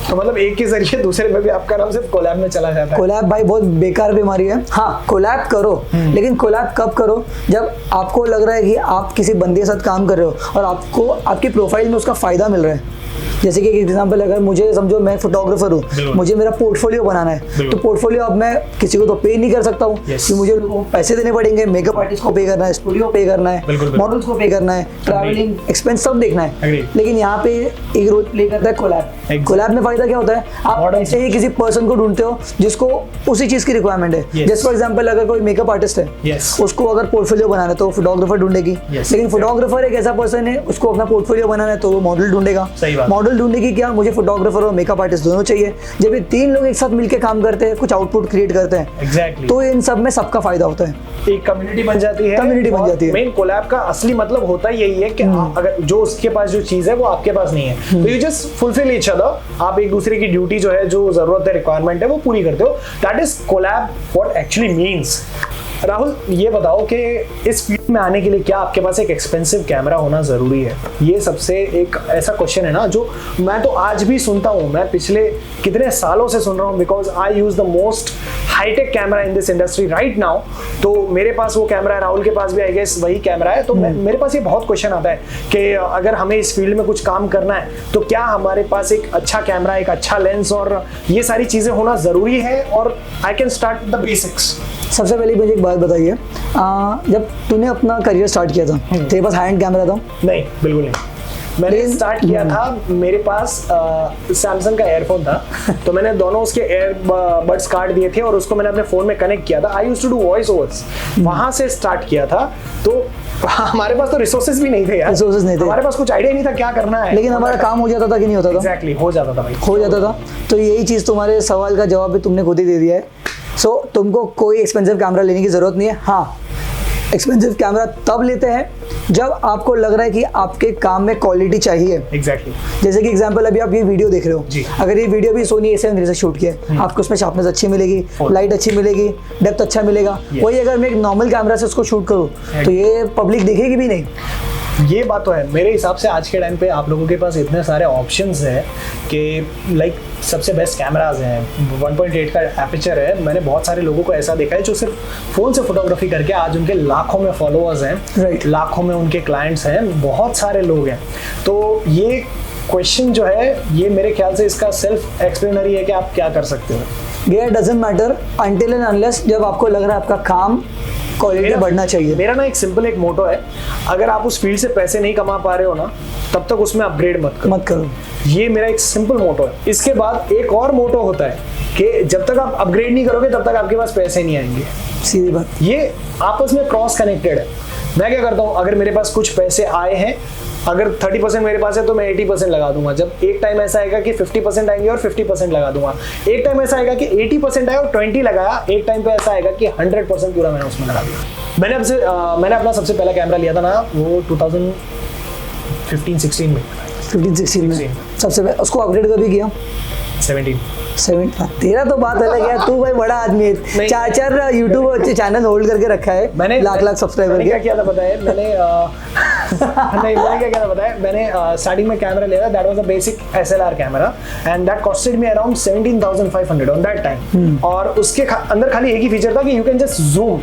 B: तो मतलब एक के जरिए दूसरे में भी आपका नाम सिर्फ कोलैब में चला जाता है।
A: कोलैब भाई बहुत बेकार बीमारी है। हाँ कोलैब करो, लेकिन कोलैब कब करो जब आपको लग रहा है कि आप किसी बंदे के साथ काम कर रहे हो और आपको आपकी प्रोफाइल में उसका फायदा मिल रहा है। जैसे कि एक एग्जांपल, अगर मुझे समझो मैं फोटोग्राफर हूँ, मुझे मेरा पोर्टफोलियो बनाना है, तो पोर्टफोलियो अब मैं किसी को तो पे नहीं कर सकता हूँ कि मुझे पैसे देने पड़ेंगे, मेकअप आर्टिस्ट को पे करना है, स्टूडियो पे करना है, मॉडल्स को पे करना है, ट्रैवलिंग एक्सपेंस सब देखना है। लेकिन यहाँ पे एक रोल प्ले करता है कोलैब। कोलैब में फायदा क्या होता है, आप ऐसे ही किसी पर्सन को ढूंढते हो जिसको उसी चीज की रिक्वायरमेंट है। जैसे फॉर एग्जाम्पल अगर कोई मेकअप आर्टिस्ट है, उसको अगर पोर्टफोलियो बनाना है तो फोटोग्राफर ढूंढेगी। लेकिन फोटोग्राफर एक ऐसा पर्सन है, उसको अपना पोर्टफोलियो बनाना है तो वो मॉडल ढूंढेगा। मॉडल ढूंढेगी क्या, मुझे फोटोग्राफर और मेकअप आर्टिस्ट दोनों चाहिए। जब ये तीन लोग एक साथ मिलकर काम करते हैं, कुछ आउटपुट क्रिएट करते हैं, तो इन सब में सबका फायदा होता है,
B: एक कम्युनिटी बन जाती है।
A: कम्युनिटी बन जाती है।
B: मेन कोलैब का असली मतलब होता ही यही है कि अगर जो उसके पास जो चीज है वो आपके पास नहीं है तो you just fulfil each other. आप एक दूसरे की ड्यूटी जो है, जो जरूरत है, रिक्वायरमेंट है, वो पूरी करते हो। That is collab what actually means. Rahul ये बताओ कि इस फील्ड में आने के लिए क्या आपके पास एक एक्सपेंसिव कैमरा होना ज़रूरी है? ये सबसे एक ऐसा क्वेश्चन है ना जो मैं तो आज भी सुनता हूँ, मैं पिछले कितने सालों से सुन रहा हूँ, because I use the most hi tech camera in this industry right now. तो मेरे पास वो कैमरा है, राहुल के पास भी आई गेस वही कैमरा है। तो मेरे पास ये बहुत क्वेश्चन आता है कि अगर हमें इस फील्ड में कुछ काम करना है तो क्या हमारे पास एक अच्छा कैमरा, एक अच्छा लेंस और ये सारी चीज़ें होना ज़रूरी है, और I can start the basics.
A: सबसे पहले मुझे एक बात बताइए, जब तूने अपना करियर स्टार्ट किया था तेरे पास हैंड कैमरा था?
B: नहीं, बिल्कुल नहीं। मैंने स्टार्ट किया था, मेरे पास सैमसंग का एयरफोन था तो मैंने दोनों उसके एयरबड्स काट दिए थे और उसको मैंने अपने फोन में कनेक्ट किया था। I used to do voice overs, वहां से स्टार्ट किया था। तो हमारे पास तो रिसोर्सेज भी नहीं थे यार,
A: रिसोर्सेज नहीं थे,
B: हमारे पास कुछ आइडिया नहीं था क्या करना है,
A: लेकिन हमारा काम हो जाता था कि नहीं होता था?
B: एग्जैक्टली हो जाता था भाई,
A: हो जाता था। तो यही चीज़ तुम्हारे सवाल का जवाब भी तुमने खुद ही दे दिया है। सो तुमको कोई एक्सपेंसिव कैमरा लेने की ज़रूरत नहीं है। हाँ, एक्सपेंसिव कैमरा तब लेते हैं जब आपको लग रहा है कि आपके काम में क्वालिटी चाहिए।
B: एग्जैक्टली
A: जैसे कि एग्जांपल अभी आप ये वीडियो देख रहे हो, अगर ये वीडियो भी सोनी A7 से शूट किया है, आपको उसमें शार्पनेस अच्छी मिलेगी, लाइट अच्छी मिलेगी, डेप्थ अच्छा मिलेगा। वही अगर मैं एक नॉर्मल कैमरा से उसको शूट करूँ तो ये पब्लिक देखेगी भी नहीं।
B: ये बात तो है। मेरे हिसाब से आज के टाइम पे आप लोगों के पास इतने सारे ऑप्शंस हैं कि लाइक सबसे बेस्ट कैमराज हैं, 1.8 का एपर्चर है। मैंने बहुत सारे लोगों को ऐसा देखा है जो सिर्फ फ़ोन से फोटोग्राफी करके आज उनके लाखों में फॉलोअर्स हैं, लाखों में उनके क्लाइंट्स हैं, बहुत सारे लोग हैं। तो ये क्वेश्चन जो है ये मेरे ख्याल से इसका सेल्फ एक्सप्लेनरी है कि आप क्या कर सकते हो।
A: ये doesn't matter until and unless जब आपको लग रहा है आपका काम क्वालिटी बढ़ना चाहिए।
B: मेरा ना एक सिंपल एक मोटो है, अगर आप उस फील्ड से पैसे नहीं कमा पा रहे हो ना तब तक उसमें अपग्रेड मत करो। ये मेरा एक सिंपल मोटो है। इसके बाद एक और मोटो होता है कि जब तक आप अपग्रेड नहीं करोगे तब तक आपके पास पैसे नहीं आएंगे।
A: सीधी बात।
B: ये आपस में क्रॉस कनेक्टेड है। मैं क्या करता हूँ, अगर मेरे पास कुछ पैसे आए हैं, अगर 30% मेरे पास है तो मैं 80% लगा दूंगा। जब एक टाइम ऐसा आएगा कि 50% आएंगे और 50% लगा दूंगा। एक टाइम ऐसा आएगा कि 80% आया और 20 लगाया। एक टाइम पे ऐसा आएगा कि 100% पूरा मैंने उसमें लगा दिया। मैंने अपना सबसे पहला कैमरा लिया था ना वो 2015-16 में।
A: 15-16 में सबसे पहले उसको अपग्रेड कभी किया?
B: 17।
A: तेरा तो बात अलग है, तू भाई बड़ा आदमी है, 4 यूट्यूब चैनल होल्ड करके रखा है, मैंने लाख सब्सक्राइबर।
B: क्या किया था पता है मैंने? नहीं, मैंने क्या किया था पता है? मैंने स्टार्टिंग में कैमरा लिया था, that was a basic SLR camera and that costed me around 17,500 on that time. और उसके अंदर खाली एक ही फीचर था कि यू कैन जस्ट जूम,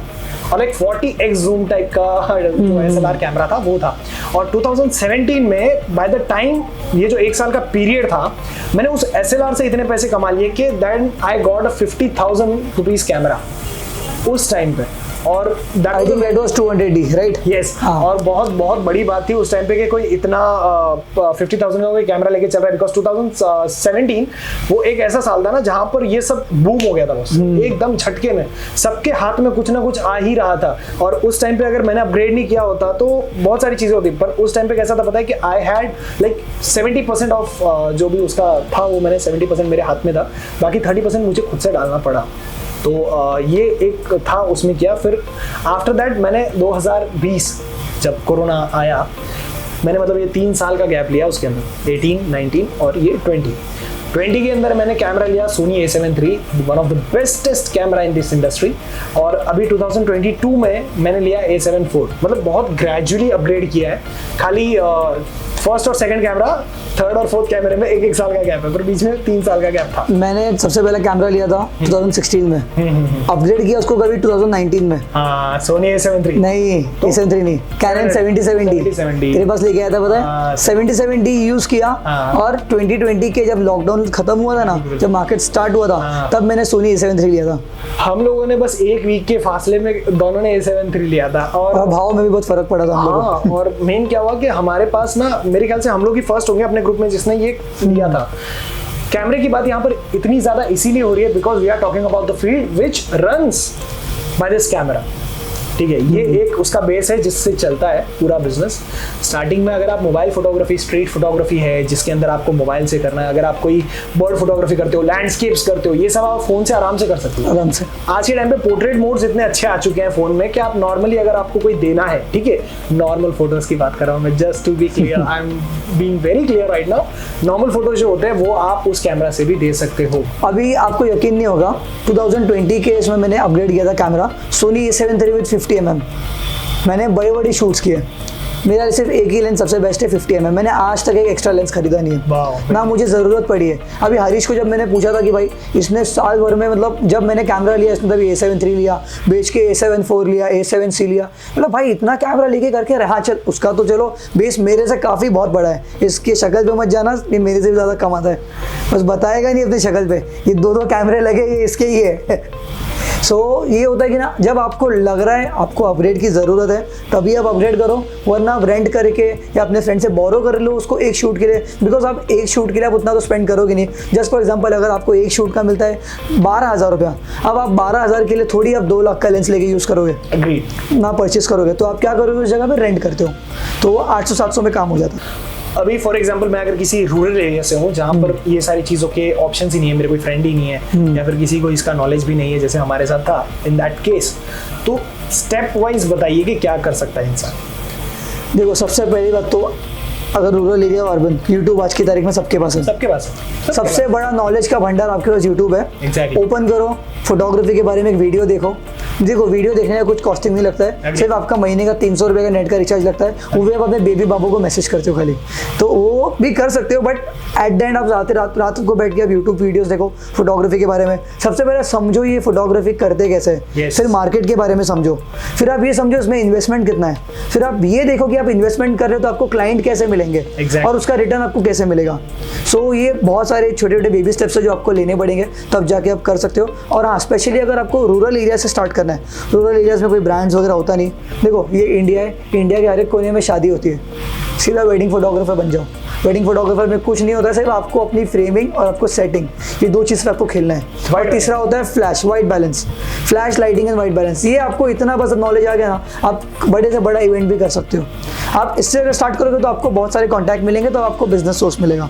B: और एक 40x जूम टाइप का जो SLR कैमरा था वो था। और 2017 में बाय द टाइम ये जो 1 साल का पीरियड था, मैंने उस SLR से इतने पैसे कमा लिए कि then I got a 50,000 rupees camera उस टाइम पे। और
A: I think that was 200D right?
B: Yes. और बहुत बहुत बड़ी बात थी उस टाइम पे कि कोई इतना 50,000 का कोई कैमरा लेके चल रहा है, बिकॉज 2017 वो एक ऐसा साल था ना जहां पर ये सब बूम हो गया था बस एकदम झटके में, सबके हाथ में कुछ ना कुछ आ ही रहा था। और उस टाइम पे अगर मैंने अपग्रेड नहीं किया होता तो बहुत सारी चीजें होती, पर उस टाइम पे कैसा था पता है कि आई हैड लाइक 70% ऑफ जो भी उसका था वो मैंने 70% मेरे हाथ में था, बाकी 30% मुझे खुद से डालना पड़ा। तो ये एक था उसमें किया। फिर आफ्टर दैट मैंने 2020 जब कोरोना आया मैंने मतलब ये 3 साल का गैप लिया उसके अंदर, 18, 19 और ये 20 के अंदर मैंने कैमरा लिया Sony A7 III, one of the bestest camera in this industry. और अभी 2022 में मैंने लिया A7 IV। मतलब बहुत ग्रेजुअली अपग्रेड किया है, खाली फर्स्ट और सेकंड कैमरा, थर्ड और फोर्थ कैमरे में 1 साल का गैप है, पर बीच में 3 साल का गैप था।
A: मैंने सबसे पहला कैमरा लिया था 2016 में, अपग्रेड किया उसको कभी 2019 में।
B: हाँ, सोनी A7 III
A: नहीं, A7 III नहीं, कैनन 7070 तेरे पास लेके आया था पता है, 7070 यूज किया। और 2020 के जब लॉकडाउन खत्म हुआ था ना, जब मार्केट स्टार्ट हुआ था, तब मैंने सोनी A7 III लिया था।
B: हम लोगों ने बस 1 वीक के फासले में दोनों ने A7 III लिया था, और
A: भाव में भी बहुत फर्क पड़ा था हम लोगों को।
B: और मेन क्या हुआ कि हमारे पास ना, मेरे ख्याल से हम लोग ही फर्स्ट होंगे अपने ग्रुप में जिसने ये लिया था। कैमरे की बात यहाँ पर इतनी ज्यादा इसीलिए हो रही है because we are talking about the field which runs by this camera. ठीक है, ये एक उसका बेस है जिससे चलता है पूरा बिजनेस। स्टार्टिंग में अगर आप मोबाइल फोटोग्राफी, स्ट्रीट फोटोग्राफी है जिसके अंदर आपको मोबाइल से करना है, अगर आप कोई बर्ड फोटोग्राफी करते हो, लैंडस्केप्स करते हो, ये सब आप फोन से आराम से कर सकते हो
A: आराम से।
B: आज के टाइम पे पोर्ट्रेट मोड्स इतने अच्छे आ चुके हैं फोन में कि आप नॉर्मली अगर आपको कोई देना है, ठीक है, नॉर्मल फोटोज की बात कर रहा हूँ मैं, just to be clear, I am being very clear right now, normal photos जो होते हैं वो आप उस कैमरा से भी दे सकते हो।
A: अभी आपको यकीन नहीं होगा, 2020 के इसमें मैंने अपग्रेड किया था camera, Soni A7 III with 50mm। मैंने बड़ी बड़ी शूट्स किए, मेरा सिर्फ एक ही लेंस सबसे बेस्ट है 50mm। मैंने आज तक एक एक्स्ट्रा लेंस खरीदा नहीं है, ना मुझे ज़रूरत पड़ी है। अभी हरीश को जब मैंने पूछा था कि भाई इसने साल भर में, मतलब जब मैंने कैमरा लिया इसने तभी A7 III लिया, बेच के A7 IV लिया, A7C लिया, मतलब भाई इतना कैमरा लेके करके रहा। चल उसका तो चलो बेस मेरे से काफ़ी बहुत बड़ा है, इसकी शक्ल पे मत जाना, ये मेरे से भी ज़्यादा कमाता है, बस बताएगा नहीं अपनी शक्ल पे, ये 2 कैमरे लगे ये इसके ही है। सो ये होता है कि ना, जब आपको लग रहा है आपको अपग्रेड की ज़रूरत है तभी आप अपग्रेड करो, वरना आप रेंट करके या अपने फ्रेंड से बोरो कर लो उसको एक शूट के लिए, बिकॉज आप एक शूट के लिए आप उतना तो स्पेंड करोगे नहीं। जस्ट फॉर एग्जांपल, अगर आपको एक शूट का मिलता है 12,000 रुपया, अब आप 12,000 के लिए थोड़ी आप 2 लाख का लेंस लेके यूज़ करोगे, ना परचेस करोगे, तो आप क्या करोगे उस जगह पर रेंट करते हो, तो 800-700 में काम हो जाता है।
B: अभी फॉर एग्जांपल मैं अगर किसी रूरल एरिया से हूँ जहाँ पर ये सारी चीज़ों के ऑप्शंस ही नहीं है, मेरे कोई फ्रेंड ही नहीं है, या फिर किसी को इसका नॉलेज भी नहीं है जैसे हमारे साथ था, इन दैट केस तो स्टेप वाइज बताइए कि क्या कर सकता है इंसान।
A: देखो, सबसे पहली बात तो अगर रूरल एरिया और अर्बन, यूट्यूब आज की तारीख में सबके पास है, सबसे बड़ा नॉलेज का भंडार आपके पास यूट्यूब है। ओपन करो, फोटोग्राफी के बारे में एक वीडियो देखो, वीडियो देखने का कुछ कॉस्टिंग नहीं लगता है, सिर्फ आपका महीने का 300 रुपये का नेट का रिचार्ज लगता है, वो भी आप अपने बेबी बाबू को मैसेज करते हो खाली, तो वो भी कर सकते हो। बट एट द एंड आप रात को बैठ के आप यूट्यूब वीडियोस देखो फोटोग्राफी के बारे में। सबसे पहले समझो ये फोटोग्राफी करते कैसे है, फिर मार्केट के बारे में समझो, फिर आप ये समझो इसमें इन्वेस्टमेंट कितना है, फिर आप ये देखो कि आप इन्वेस्टमेंट कर रहे हो तो आपको क्लाइंट कैसे मिलेंगे और उसका रिटर्न आपको कैसे मिलेगा। सो ये बहुत सारे छोटे छोटे बेबी स्टेप्स है जो आपको लेने पड़ेंगे, तब जाके आप कर सकते हो। और हाँ, स्पेशली अगर आपको रूरल एरिया से स्टार्ट करना है, रूरल एरियाज में कोई ब्रांड्स वगैरह होता नहीं। देखो, ये इंडिया है, इंडिया के हर एक कोने में शादी होती है, सीधा वेडिंग फोटोग्राफर बन जाओ। वेडिंग फोटोग्राफर में कुछ नहीं होता है, सिर्फ आपको अपनी फ्रेमिंग और आपको सेटिंग, ये 2 चीज़ पर आपको खेलना है। और तीसरा होता है flash, white balance, flash lighting and white balance. ये आपको इतना बस नॉलेज आ गया ना, आप बड़े से बड़ा इवेंट भी कर सकते हो। आप इससे अगर स्टार्ट करोगे तो आपको बहुत सारे कॉन्टैक्ट मिलेंगे, तो आपको बिजनेस सोर्स मिलेगा।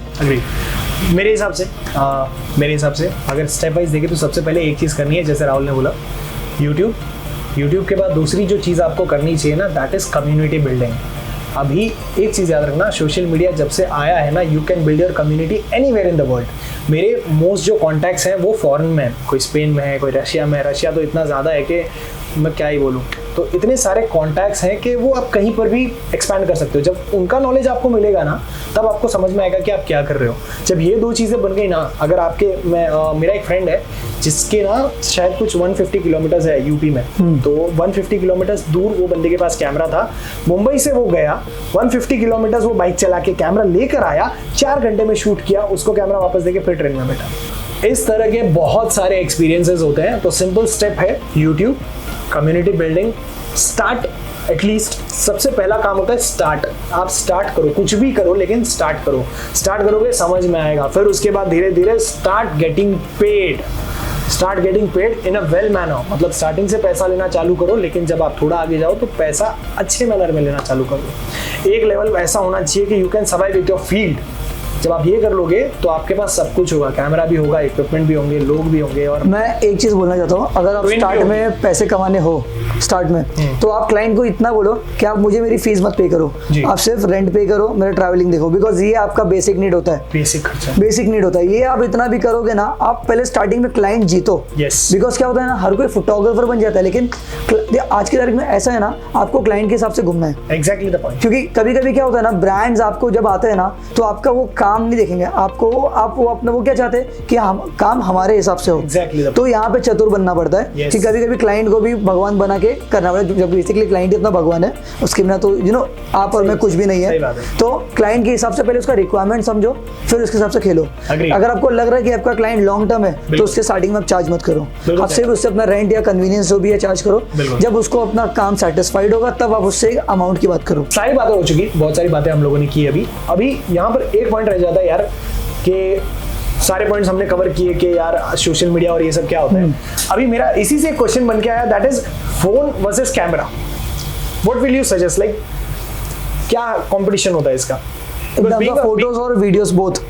B: मेरे हिसाब से अगर स्टेप वाइज देखें तो सबसे पहले एक चीज़ करनी है, जैसे राहुल ने बोला, यूट्यूब के बाद दूसरी जो चीज़ आपको करनी चाहिए ना, दैट इज़ कम्युनिटी बिल्डिंग। अभी एक चीज़ याद रखना, सोशल मीडिया जब से आया है ना, you can build your community anywhere in the world. मेरे मोस्ट जो कॉन्टैक्ट्स हैं वो फॉरेन में हैं, कोई स्पेन में है, कोई रशिया में है। रशिया तो इतना ज़्यादा है कि मैं क्या ही बोलूँ, तो इतने सारे कॉन्टैक्ट्स हैं कि वो आप कहीं पर भी एक्सपैंड कर सकते हो। जब उनका नॉलेज आपको मिलेगा ना, तब आपको समझ में आएगा कि आप क्या कर रहे हो। जब ये 2 चीज़ें बन गई ना, अगर आपके मेरा एक फ्रेंड है जिसके ना शायद कुछ 150 किलोमीटर्स है यूपी में, तो 150 किलोमीटर्स दूर वो बंदे के पास कैमरा था। मुंबई से वो गया 150 किलोमीटर्स, वो बाइक चला के कैमरा लेकर आया, 4 घंटे में शूट किया, उसको कैमरा वापस देके फिर ट्रेन में बैठा। इस तरह के बहुत सारे एक्सपीरियंसेस होते हैं। तो सिंपल स्टेप है YouTube, community building, start. At least सबसे पहला काम होता है स्टार्ट। आप स्टार्ट करो, कुछ भी करो लेकिन स्टार्ट करो। स्टार्ट करोगे समझ में आएगा, फिर उसके बाद धीरे धीरे start getting paid in a well manner. मतलब स्टार्टिंग से पैसा लेना चालू करो, लेकिन जब आप थोड़ा आगे जाओ तो पैसा अच्छे मैनर में लेना चालू करो। एक लेवल ऐसा होना चाहिए कि you can survive with your field. जब आप ये कर लोगे तो आपके पास सब कुछ होगा, कैमरा भी होगा, इक्विपमेंट भी होंगे, लोग भी होंगे। और
A: मैं एक चीज़ बोलना चाहता हूँ, अगर आप स्टार्ट में पैसे कमाने हो स्टार्ट में, तो आप क्लाइंट को इतना बोलो कि आप मुझे मेरी फीस मत पे करो, आप सिर्फ रेंट पे करो, मेरा ट्रैवलिंग देखो, बिकॉज ये आपका बेसिक नीड होता है, बेसिक नीड होता है। ये आप इतना भी करोगे ना, आप पहले स्टार्टिंग में क्लाइंट जीतो, बिकॉज क्या होता है ना, हर कोई फोटोग्राफर बन जाता है, लेकिन आज की तारीख में ऐसा है ना, आपको क्लाइंट के हिसाब से घूमना है।
B: Exactly the point.
A: क्योंकि कभी कभी क्या होता है ना, ब्रांड्स आपको जब आते हैं ना, तो आपका वो काम नहीं देखेंगे, आपको आप वो अपना वो क्या चाहते हैं कि हम काम हमारे हिसाब से हो।
B: तो
A: यहाँ पे चतुर बनना पड़ता है कि कभी कभी क्लाइंट को भी भगवान बना के करना पड़ता है। जब बेसिकली क्लाइंट ही अपना भगवान है, उसके बिना तो आप और मैं कुछ भी नहीं है। तो क्लाइंट के हिसाब से पहले उसका रिक्वायरमेंट समझो, फिर उसके हिसाब से खेलो। अगर आपको लग रहा है कि आपका क्लाइंट लॉन्ग टर्म है, तो उसके स्टार्टिंग में आप चार्ज मत करो, आप सिर्फ उससे अपना रेंट या कन्वीनियंस जो भी है चार्ज करो। जब उसको अपना काम सेटिस्फाइड होगा, तब आप उससे अमाउंट की बात करो।
B: सारी बातें हो चुकी, बहुत सारी बातें हम लोगों ने की। अभी यहाँ पर एक पॉइंट रह जाता है यार, कि सारे पॉइंट्स हमने कवर किए कि यार सोशल मीडिया और ये सब क्या होता है। अभी मेरा इसी से क्वेश्चन बन के आया, that is phone versus camera. What will you suggest, like क्या कंपटीशन होता है इसका?
A: फोटोज और videos both.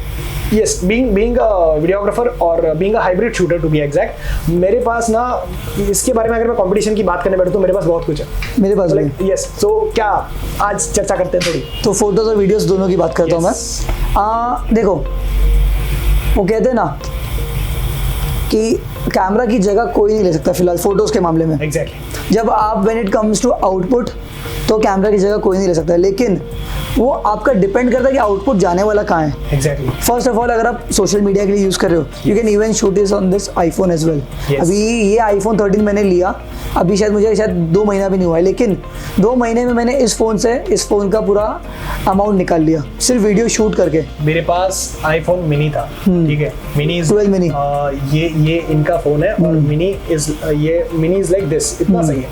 B: Yes, being a videographer और being a hybrid shooter to be exact, मेरे पास ना इसके बारे में अगर मैं कंपटीशन की बात करने बैठूं तो मेरे पास बहुत कुछ है।
A: मेरे पास भी।
B: Yes, so क्या आज चर्चा करते हैं थोड़ी?
A: तो फोटोज और वीडियोस दोनों की बात करता हूँ मैं। देखो, वो कहते हैं ना कि कैमरा की जगह कोई नहीं ले सकता फिलहाल फोटोज के मामले में।
B: Exactly.
A: जब आप when it comes to output, तो कैमरा की जगह कोई नहीं ले सकता, लेकिन वो आपका डिपेंड करता है कि आउटपुट जाने वाला कहाँ है।
B: एग्जैक्टली।
A: फर्स्ट ऑफ ऑल, अगर आप सोशल मीडिया के लिए यूज कर रहे हो, you can even shoot this on this iPhone as well. अभी ये आईफोन 13 मैंने लिया, अभी मुझे 2 महीना भी नहीं हुआ है, लेकिन 2 महीने में मैंने इस फोन का पूरा अमाउंट निकाल लिया सिर्फ वीडियो शूट करके।
B: मेरे पास आईफोन मिनी था, ठीक है, मिनी
A: 12 मिनी,
B: ये इनका फोन है, और मिनी इज लाइक दिस, इतना सही है,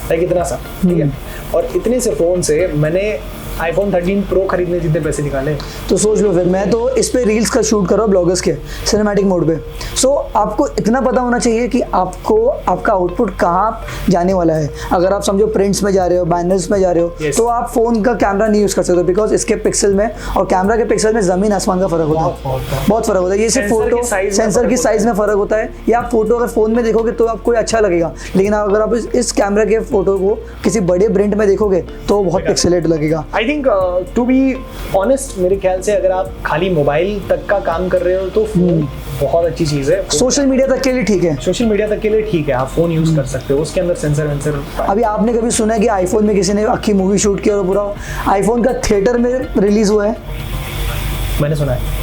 B: लाइक इतना सा, ठीक है। और इतने से फोन से मैंने आईफोन 13 प्रो खरीदने जितने पैसे निकाले।
A: तो सोच लो, फिर मैं तो इस पे रील्स का शूट कर रहा हूँ ब्लॉगर्स के सिनेमैटिक मोड पे। सो आपको इतना पता होना चाहिए कि आपको आपका आउटपुट कहाँ जाने वाला है। अगर आप समझो प्रिंट्स में जा रहे हो, बैनर्स में जा रहे हो, तो आप फोन का कैमरा नहीं यूज कर सकते, बिकॉज इसके पिक्सल में और कैमरा के पिक्सल में जमीन आसमान का फर्क होता है, बहुत फर्क होता है। ये सिर्फ फोटो सेंसर की साइज में फर्क होता है, या आप फोटो अगर फोन में देखोगे तो आपको अच्छा लगेगा, लेकिन अगर आप इस कैमरा के फोटो को किसी बड़े प्रिंट में देखोगे तो बहुत पिक्सेलेट लगेगा।
B: I think to be honest, मेरे ख्याल से अगर आप खाली मोबाइल तक का काम कर रहे हो तो फोन बहुत अच्छी चीज है।
A: सोशल मीडिया तक के लिए ठीक है,
B: सोशल मीडिया तक के लिए ठीक है, आप फोन यूज कर सकते हो, उसके अंदर सेंसर वेंसर।
A: अभी आपने कभी सुना है कि आईफोन में किसी ने अच्छी मूवी शूट किया और पूरा आईफोन का थिएटर में रिलीज हुआ है?
B: मैंने सुना है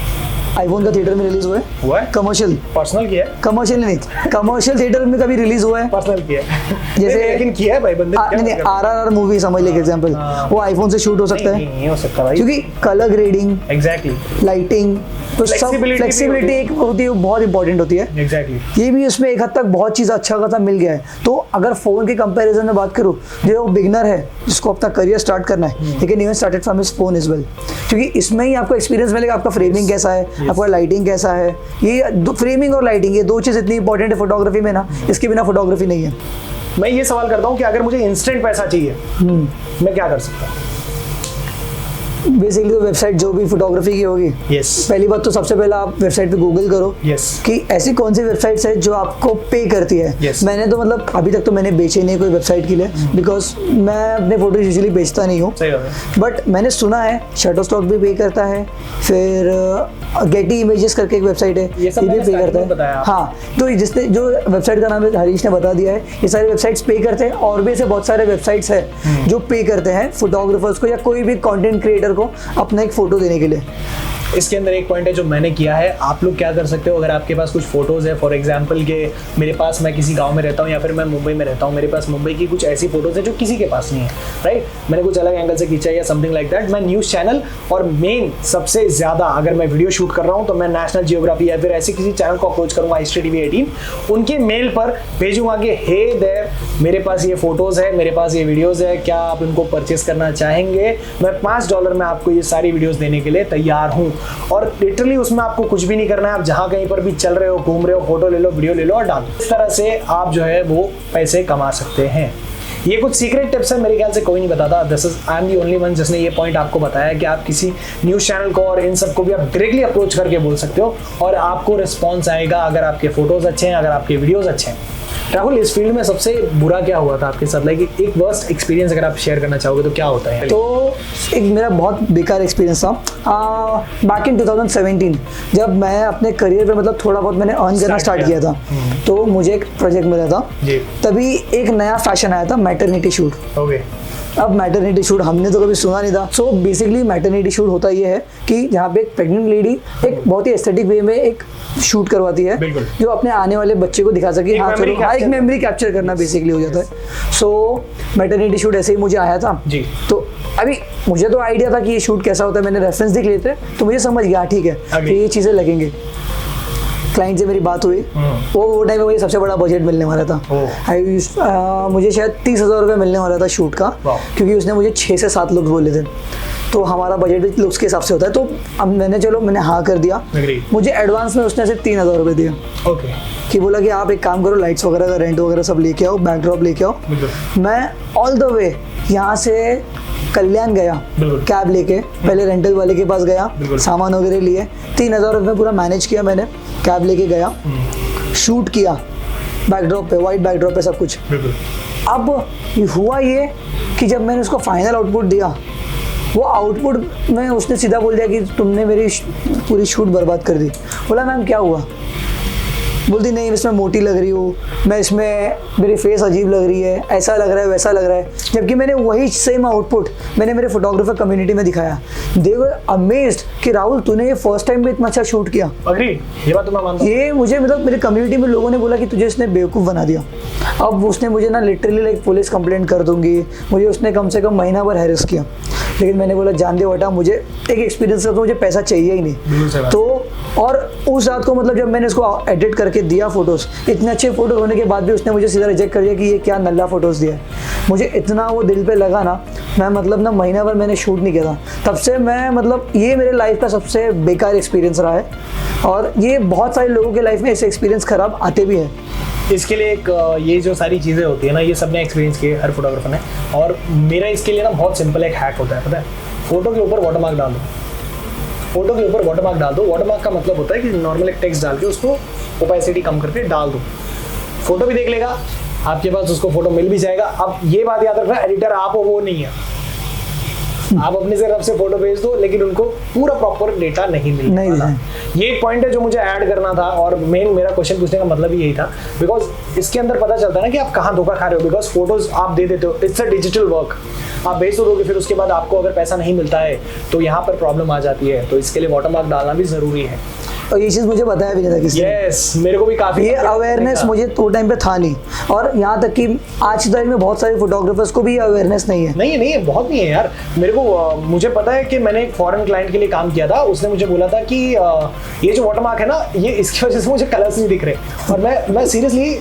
A: आईफोन का थिएटर में रिलीज हुआ है, कमर्शियल,
B: पर्सनल किया है,
A: कमर्शियल नहीं, कमर्शियल थिएटर में कभी रिलीज हुआ है,
B: पर्सनल किया है,
A: जैसे
B: लेकिन किया है भाई बंदे।
A: नहीं, RRR मूवी समझ ले एग्जांपल, वो आईफोन से शूट हो सकता है?
B: नहीं हो सकता भाई,
A: क्योंकि कलर ग्रेडिंग,
B: एग्जैक्टली,
A: लाइटिंग, तो सब फ्लेक्सिबिलिटी एक होती है, बहुत इंपॉर्टेंट होती है।
B: एग्जैक्टली।
A: ये भी उसमें एक हद तक बहुत चीज़ अच्छा खासा मिल गया है। तो अगर फोन के कंपैरिजन में बात करूँ, जो बिगनर है जिसको अपना करियर स्टार्ट करना है, लेकिन even started from his phone as well, क्योंकि इसमें ही आपको एक्सपीरियंस मिलेगा, आपका फ्रेमिंग कैसा है, आपका लाइटिंग कैसा है। ये फ्रेमिंग और लाइटिंग, ये 2 चीज़ इतनी इंपॉर्टेंट है फोटोग्राफी में ना, इसके बिना फोटोग्राफी नहीं है।
B: मैं ये सवाल करता हूँ कि अगर मुझे इंस्टेंट पैसा चाहिए, मैं क्या कर सकता हूँ?
A: बेसिकली तो वेबसाइट जो भी फोटोग्राफी की होगी, पहली बात तो सबसे पहले आप वेबसाइट पे गूगल करो कि ऐसी कौन सी वेबसाइट्स है जो आपको पे करती है। मैंने तो मतलब अभी तक तो मैंने बेचे नहीं कोई वेबसाइट के लिए, बिकॉज मैं अपने फोटो यूजुअली बेचता नहीं हूँ, बट मैंने सुना है शटरस्टॉक भी पे करता है, फिर गेटी इमेजेस करके एक वेबसाइट है, ये भी पे करता है। हाँ, तो जिसने जो वेबसाइट का नाम है हरीश ने बता दिया है, ये सारी वेबसाइट्स पे करते हैं, और भी ऐसे बहुत सारे वेबसाइट्स हैं जो पे करते हैं फोटोग्राफर्स को या कोई भी कंटेंट क्रिएटर को अपना एक फोटो देने के लिए।
B: इसके अंदर एक पॉइंट है जो मैंने किया है, आप लोग क्या कर सकते हो, अगर आपके पास कुछ फोटोज है, फॉर एग्जांपल के मेरे पास, मैं किसी गांव में रहता हूं या फिर मैं मुंबई में रहता हूं, मेरे पास मुंबई की कुछ ऐसी फोटोज है जो किसी के पास नहीं है, राइट, मैंने कुछ अलग एंगल से खींचा या समथिंग लाइक दैट, मैं न्यूज़ चैनल और मेन सबसे ज़्यादा अगर मैं वीडियो शूट कर रहा हूँ तो मैं नेशनल जियोग्राफी या फिर ऐसे किसी चैनल को अप्रोच करूँगा, हिस्ट्री TV 18, उनके मेल पर भेजूंगा कि हे देयर, मेरे पास ये फोटोज़ है, मेरे पास ये वीडियोज़ है, क्या आप इनको परचेस करना चाहेंगे? मैं $5 में आपको ये सारी वीडियोज़ देने के लिए तैयार हूँ। और लिटरली उसमें आपको कुछ भी नहीं करना है, आप जहाँ कहीं पर भी चल रहे हो, घूम रहे हो, फोटो ले लो, वीडियो ले लो और डाल दो। इस तरह से आप जो है वो पैसे कमा सकते हैं। ये कुछ सीक्रेट टिप्स है, मेरे ख्याल से कोई नहीं बताता। I am the only one जिसने ये पॉइंट आपको बताया कि आप किसी न्यूज़ चैनल को और इन सब को भी आप डायरेक्टली अप्रोच करके बोल सकते हो और आपको रिस्पॉन्स आएगा अगर आपके फोटोज़ अच्छे हैं, अगर आपके वीडियोज़ अच्छे हैं। राहुल, इस फील्ड में सबसे बुरा क्या हुआ था आपके साथ? लाइक एक वर्स्ट एक्सपीरियंस अगर आप शेयर करना चाहोगे तो क्या होता है?
A: तो एक मेरा बहुत बेकार एक्सपीरियंस था बैक इन 2017, जब मैं अपने करियर पे मतलब थोड़ा बहुत मैंने अर्न करना स्टार्ट किया था। तो मुझे एक प्रोजेक्ट मिला था, तभी एक नया फैशन आया था, मैटरनिटी शूट।
B: ओके।
A: अब मैटरनिटी शूट हमने तो कभी सुना नहीं था। सो बेसिकली मैटरनिटी शूट होता ये है कि जहाँ पे एक प्रेग्नेंट लेडी एक बहुत ही एस्थेटिक वे में एक शूट करवाती है, जो अपने आने वाले बच्चे को दिखा सके। हाँ चलो, एक मेमोरी कैप्चर करना बेसिकली हो जाता है। सो मैटरनिटी शूट ऐसे ही मुझे आया था जी। तो अभी मुझे तो आइडिया था कि ये शूट कैसा होता है, मैंने रेफरेंस देख लेते तो मुझे समझ गया ठीक है कि ये चीज़ें लगेंगे। क्लाइंट से मेरी बात हुई, वो टाइम में मुझे सबसे बड़ा बजट मिलने वाला था। मुझे शायद 30,000 रुपये मिलने वाला था शूट का, क्योंकि उसने मुझे 6 से 7 लोग बोले थे। तो हमारा बजट भी लुक्स के हिसाब से होता है। तो अब मैंने हाँ कर दिया। मुझे एडवांस में उसने सिर्फ 3,000 रुपये दिया। ओके। कि बोला कि आप एक काम करो, लाइट्स वगैरह का रेंट वगैरह सब लेके आओ, बैकड्रॉप लेके आओ। मैं ऑल द वे यहाँ से कल्याण गया कैब लेके, पहले रेंटल वाले के पास गया, सामान वगैरह लिए, 3,000 रुपये पूरा मैनेज किया मैंने, कैब लेके गया, शूट किया बैकड्रॉप पे, वाइट बैकड्रॉप पे सब कुछ। अब हुआ ये कि जब मैंने उसको फाइनल आउटपुट दिया, वो आउटपुट में उसने सीधा बोल दिया कि तुमने मेरी पूरी शूट बर्बाद कर दी। बोला मैम क्या हुआ? बोलती नहीं, इसमें मोटी लग रही हूँ मैं, इसमें मेरी फेस अजीब लग रही है, ऐसा लग रहा है वैसा लग रहा है। जबकि मैंने वही सेम आउटपुट मैंने मेरे फोटोग्राफर कम्युनिटी में दिखाया। दे वर अमेज्ड कि राहुल तूने ये फर्स्ट टाइम में इतना अच्छा शूट किया।
B: अग्री, ये बात तो मैं मानता हूं।
A: ये मुझे मतलब मेरे कम्युनिटी में लोगों ने बोला कि तुझे इसने बेवकूफ़ बना दिया। अब उसने मुझे ना लिटरली लाइक पुलिस कंप्लेंट कर दूंगी, मुझे उसने कम से कम महीना भर हैरेस किया। लेकिन मैंने बोला जान दे बेटा, मुझे एक एक्सपीरियंस था तो मुझे पैसा चाहिए ही नहीं। तो और उस रात को मतलब जब मैंने इसको एडिट करके दिया फोटोज़, इतने अच्छे फोटोज होने के बाद भी उसने मुझे सीधा रिजेक्ट कर दिया कि ये क्या नल्ला फोटोज़ दिया है। मुझे इतना वो दिल पे लगा ना, मैं मतलब ना महीना भर मैंने शूट नहीं किया था। तब से मैं मतलब ये मेरे लाइफ का सबसे बेकार एक्सपीरियंस रहा है, और ये बहुत सारे लोगों के लाइफ में ऐसे एक्सपीरियंस खराब आते भी हैं।
B: इसके लिए एक ये जो सारी चीज़ें होती है ना, ये सब ने एक्सपीरियंस किए हर फोटोग्राफर ने। और मेरा इसके लिए ना बहुत सिंपल एक हैक होता है, पता है? फोटो के ऊपर वाटरमार्क डाल दो। फोटो के ऊपर वाटरमार्क डाल दो। वाटरमार्क का मतलब होता है कि नॉर्मल एक टेक्स्ट डाल के उसको ओपेसिटी कम करके डाल दो, फोटो भी देख लेगा, आपके पास उसको फोटो मिल भी जाएगा। अब ये बात याद रखना, एडिटर आप हो वो नहीं है। आप अपने से रब से फोटो भेज दो, लेकिन उनको पूरा प्रॉपर डेटा नहीं मिलता। ये एक पॉइंट है जो मुझे ऐड करना था, और मेन मेरा क्वेश्चन पूछने का मतलब ही यही था, बिकॉज इसके अंदर पता चलता है ना कि आप कहाँ धोखा खा रहे हो। बिकॉज फोटोज आप दे देते हो, इट्स अ डिजिटल वर्क, आप भेज तो दोगे, फिर उसके बाद आपको अगर पैसा नहीं मिलता है तो यहाँ पर प्रॉब्लम आ जाती है। तो इसके लिए वाटरमार्क डालना भी जरूरी है।
A: और ये चीज़ मुझे बताया भी नहीं था किसी ने।
B: यस, मेरे को भी काफ़ी
A: ये अवेयरनेस मुझे तो टाइम पे था नहीं, और यहाँ तक कि आज की तारीख में बहुत सारे फोटोग्राफर्स को भी ये अवेयरनेस नहीं है।
B: नहीं है, बहुत नहीं है यार। मेरे को मुझे पता है कि मैंने एक फॉरेन क्लाइंट के लिए काम किया था, उसने मुझे बोला था कि ये जो वाटरमार्क है ना, ये इसकी वजह से मुझे कलर्स नहीं दिख रहे। और मैं सीरियसली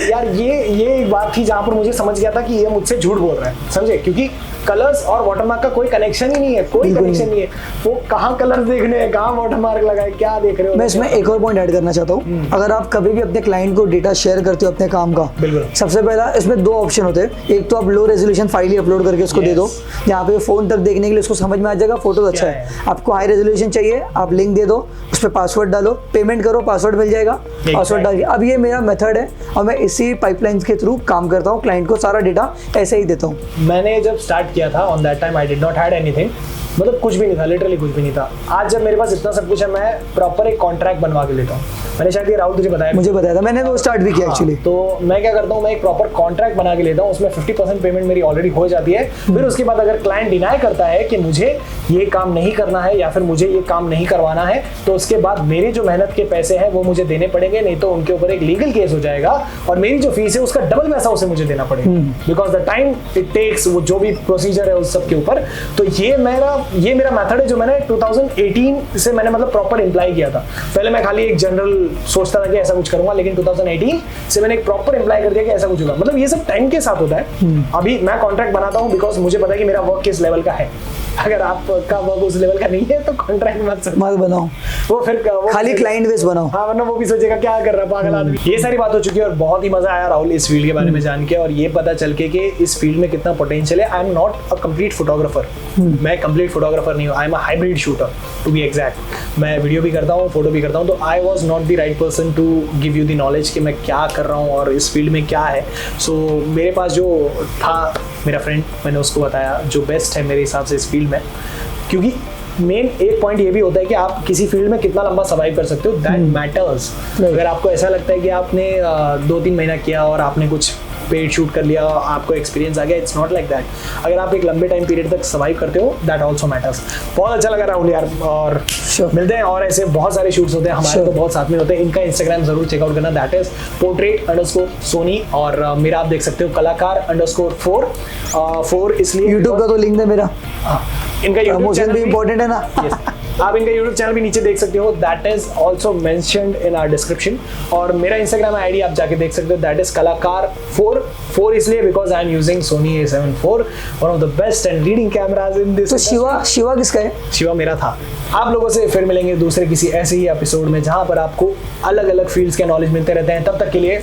B: यार ये एक बात थी जहाँ पर मुझे समझ गया था कि ये मुझसे झूठ बोल रहा है, समझे? क्योंकि कलर्स और वाटरमार्क का कोई कनेक्शन ही नहीं है, कोई कनेक्शन नहीं है। वो कहाँ कलर देखने हैं, कहाँ वाटरमार्क लगाए, क्या देख रहे हो?
A: मैं इसमें एक और पॉइंट ऐड करना चाहता हूँ। अगर आप कभी भी अपने क्लाइंट को डेटा शेयर करते हो अपने काम का, सबसे पहला इसमें 2 ऑप्शन होते हैं। एक तो आप लो रेजोल्यूशन फाइल ही अपलोड करके उसको दे दो, जहाँ पे फोन तक देखने के लिए उसको समझ में आ जाएगा फोटो अच्छा है। आपको हाई रेजोल्यूशन चाहिए, आप लिंक दे दो, उस पर पासवर्ड डालो, पेमेंट करो, पासवर्ड मिल जाएगा, पासवर्ड डालिए। अब ये मेरा मेथड है, और मैं इसी पाइपलाइन के थ्रू काम करता हूँ, क्लाइंट को सारा डेटा ऐसे ही देता हूँ।
B: मैंने जब स्टार्ट किया था, on that time I did not had anything, मतलब कुछ भी नहीं था, लिटरली कुछ भी नहीं था। आज जब मेरे पास इतना सब कुछ है, मैं प्रॉपर एक कॉन्ट्रैक्ट बनवा के लेता हूँ। मैंने शायद ये राहुल तुझे बताया,
A: मुझे बताया था, मैंने वो स्टार्ट भी किया एक्चुअली।
B: तो मैं क्या करता हूँ, मैं एक प्रॉपर कॉन्ट्रैक्ट बना के लेता हूँ, उसमें 50% पेमेंट मेरी ऑलरेडी हो जाती है। फिर उसके बाद अगर क्लाइंट डिनाई करता है कि मुझे ये काम नहीं करना है या फिर मुझे ये काम नहीं करवाना है, तो उसके बाद मेरी जो मेहनत के पैसे हैं वो मुझे देने पड़ेंगे, नहीं तो उनके ऊपर एक लीगल केस हो जाएगा और मेरी जो फीस है उसका डबल पैसा उसे मुझे देना पड़ेगा, because the time it takes, वो जो भी प्रोसीजर है उस सब के ऊपर। तो ये मेरा मेथड है जो मैंने 2018 से मैंने मतलब प्रॉपर इम्प्लाई किया था। पहले मैं खाली एक जनरल सोचता था कि ऐसा कुछ करूंगा, लेकिन 2018 से मैंने एक प्रॉपर इम्प्लाई कर दिया कि ऐसा कुछ होगा। मतलब ये सब टाइम के साथ होता है। अभी मैं कॉन्ट्रैक्ट बनाता हूँ बिकॉज मुझे पता है कि मेरा वर्क किस लेवल का है। अगर आपका वर्क उस लेवल का नहीं है तो कॉन्ट्रैक्ट मत
A: बनाओ,
B: वो फिर वो
A: खाली क्लाइंट बेस बनाओ।
B: हाँ, वरना वो भी सोचेगा क्या कर रहा है पागल आदमी। ये सारी बात हो चुकी है और बहुत ही मजा आया राहुल इस फील्ड के बारे में जान के और ये पता चल के कि इस फील्ड में कितना पोटेंशियल है। I am not a complete photographer, मैं कंप्लीट फोटोग्राफर नहीं हूँ, I am a hybrid shooter to be exact. मैं वीडियो भी करता हूँ, फोटो भी करता हूँ, तो I was not the right person to give you the knowledge कि मैं क्या कर रहा हूँ और इस फील्ड में क्या है। सो मेरे पास जो था मेरा फ्रेंड, मैंने उसको बताया जो बेस्ट है मेरे हिसाब से इस फील्ड में, क्योंकि मेन एक पॉइंट ये भी होता है कि आप किसी फील्ड में कितना लंबा सर्वाइव कर सकते हो, दैट मैटर्स। अगर आपको ऐसा लगता है कि आपने 2-3 महीना किया और आपने कुछ पेड शूट कर लिया, आपको एक्सपीरियंस आ गया, इट्स नॉट लाइक दैट। अगर आप एक लंबे टाइम पीरियड तक सर्वाइव करते हो, दैट ऑल्सो मैटर्स। बहुत अच्छा लगा राहुल यार, और मिलते हैं और ऐसे बहुत सारे शूट्स होते हैं हमारे तो बहुत साथ में होते हैं। इनका इंस्टाग्राम जरूर चेकआउट करना, दैट इज portrait_Sony, और मेरा आप देख सकते हो कलाकार_4 इसलिए
A: यूट्यूब का तो लिंक है मेरा,
B: इनका यूट्यूब चैनल
A: भी इम्पोर्टेंट है ना।
B: आप इनका यूट्यूब चैनल भी नीचे देख सकते हो, that is also mentioned in our description. और मेरा इंस्टाग्राम आईडी आप जाके देख सकते हो, दैट इज कलाकार4 इसलिए because I am using Sony A7 IV, one of the best and leading cameras in this.
A: तो शिवा किसका है?
B: शिवा मेरा था। आप लोगों से फिर मिलेंगे दूसरे किसी ऐसे ही एपिसोड में जहां पर आपको अलग अलग फील्ड्स के नॉलेज मिलते रहते हैं। तब तक के लिए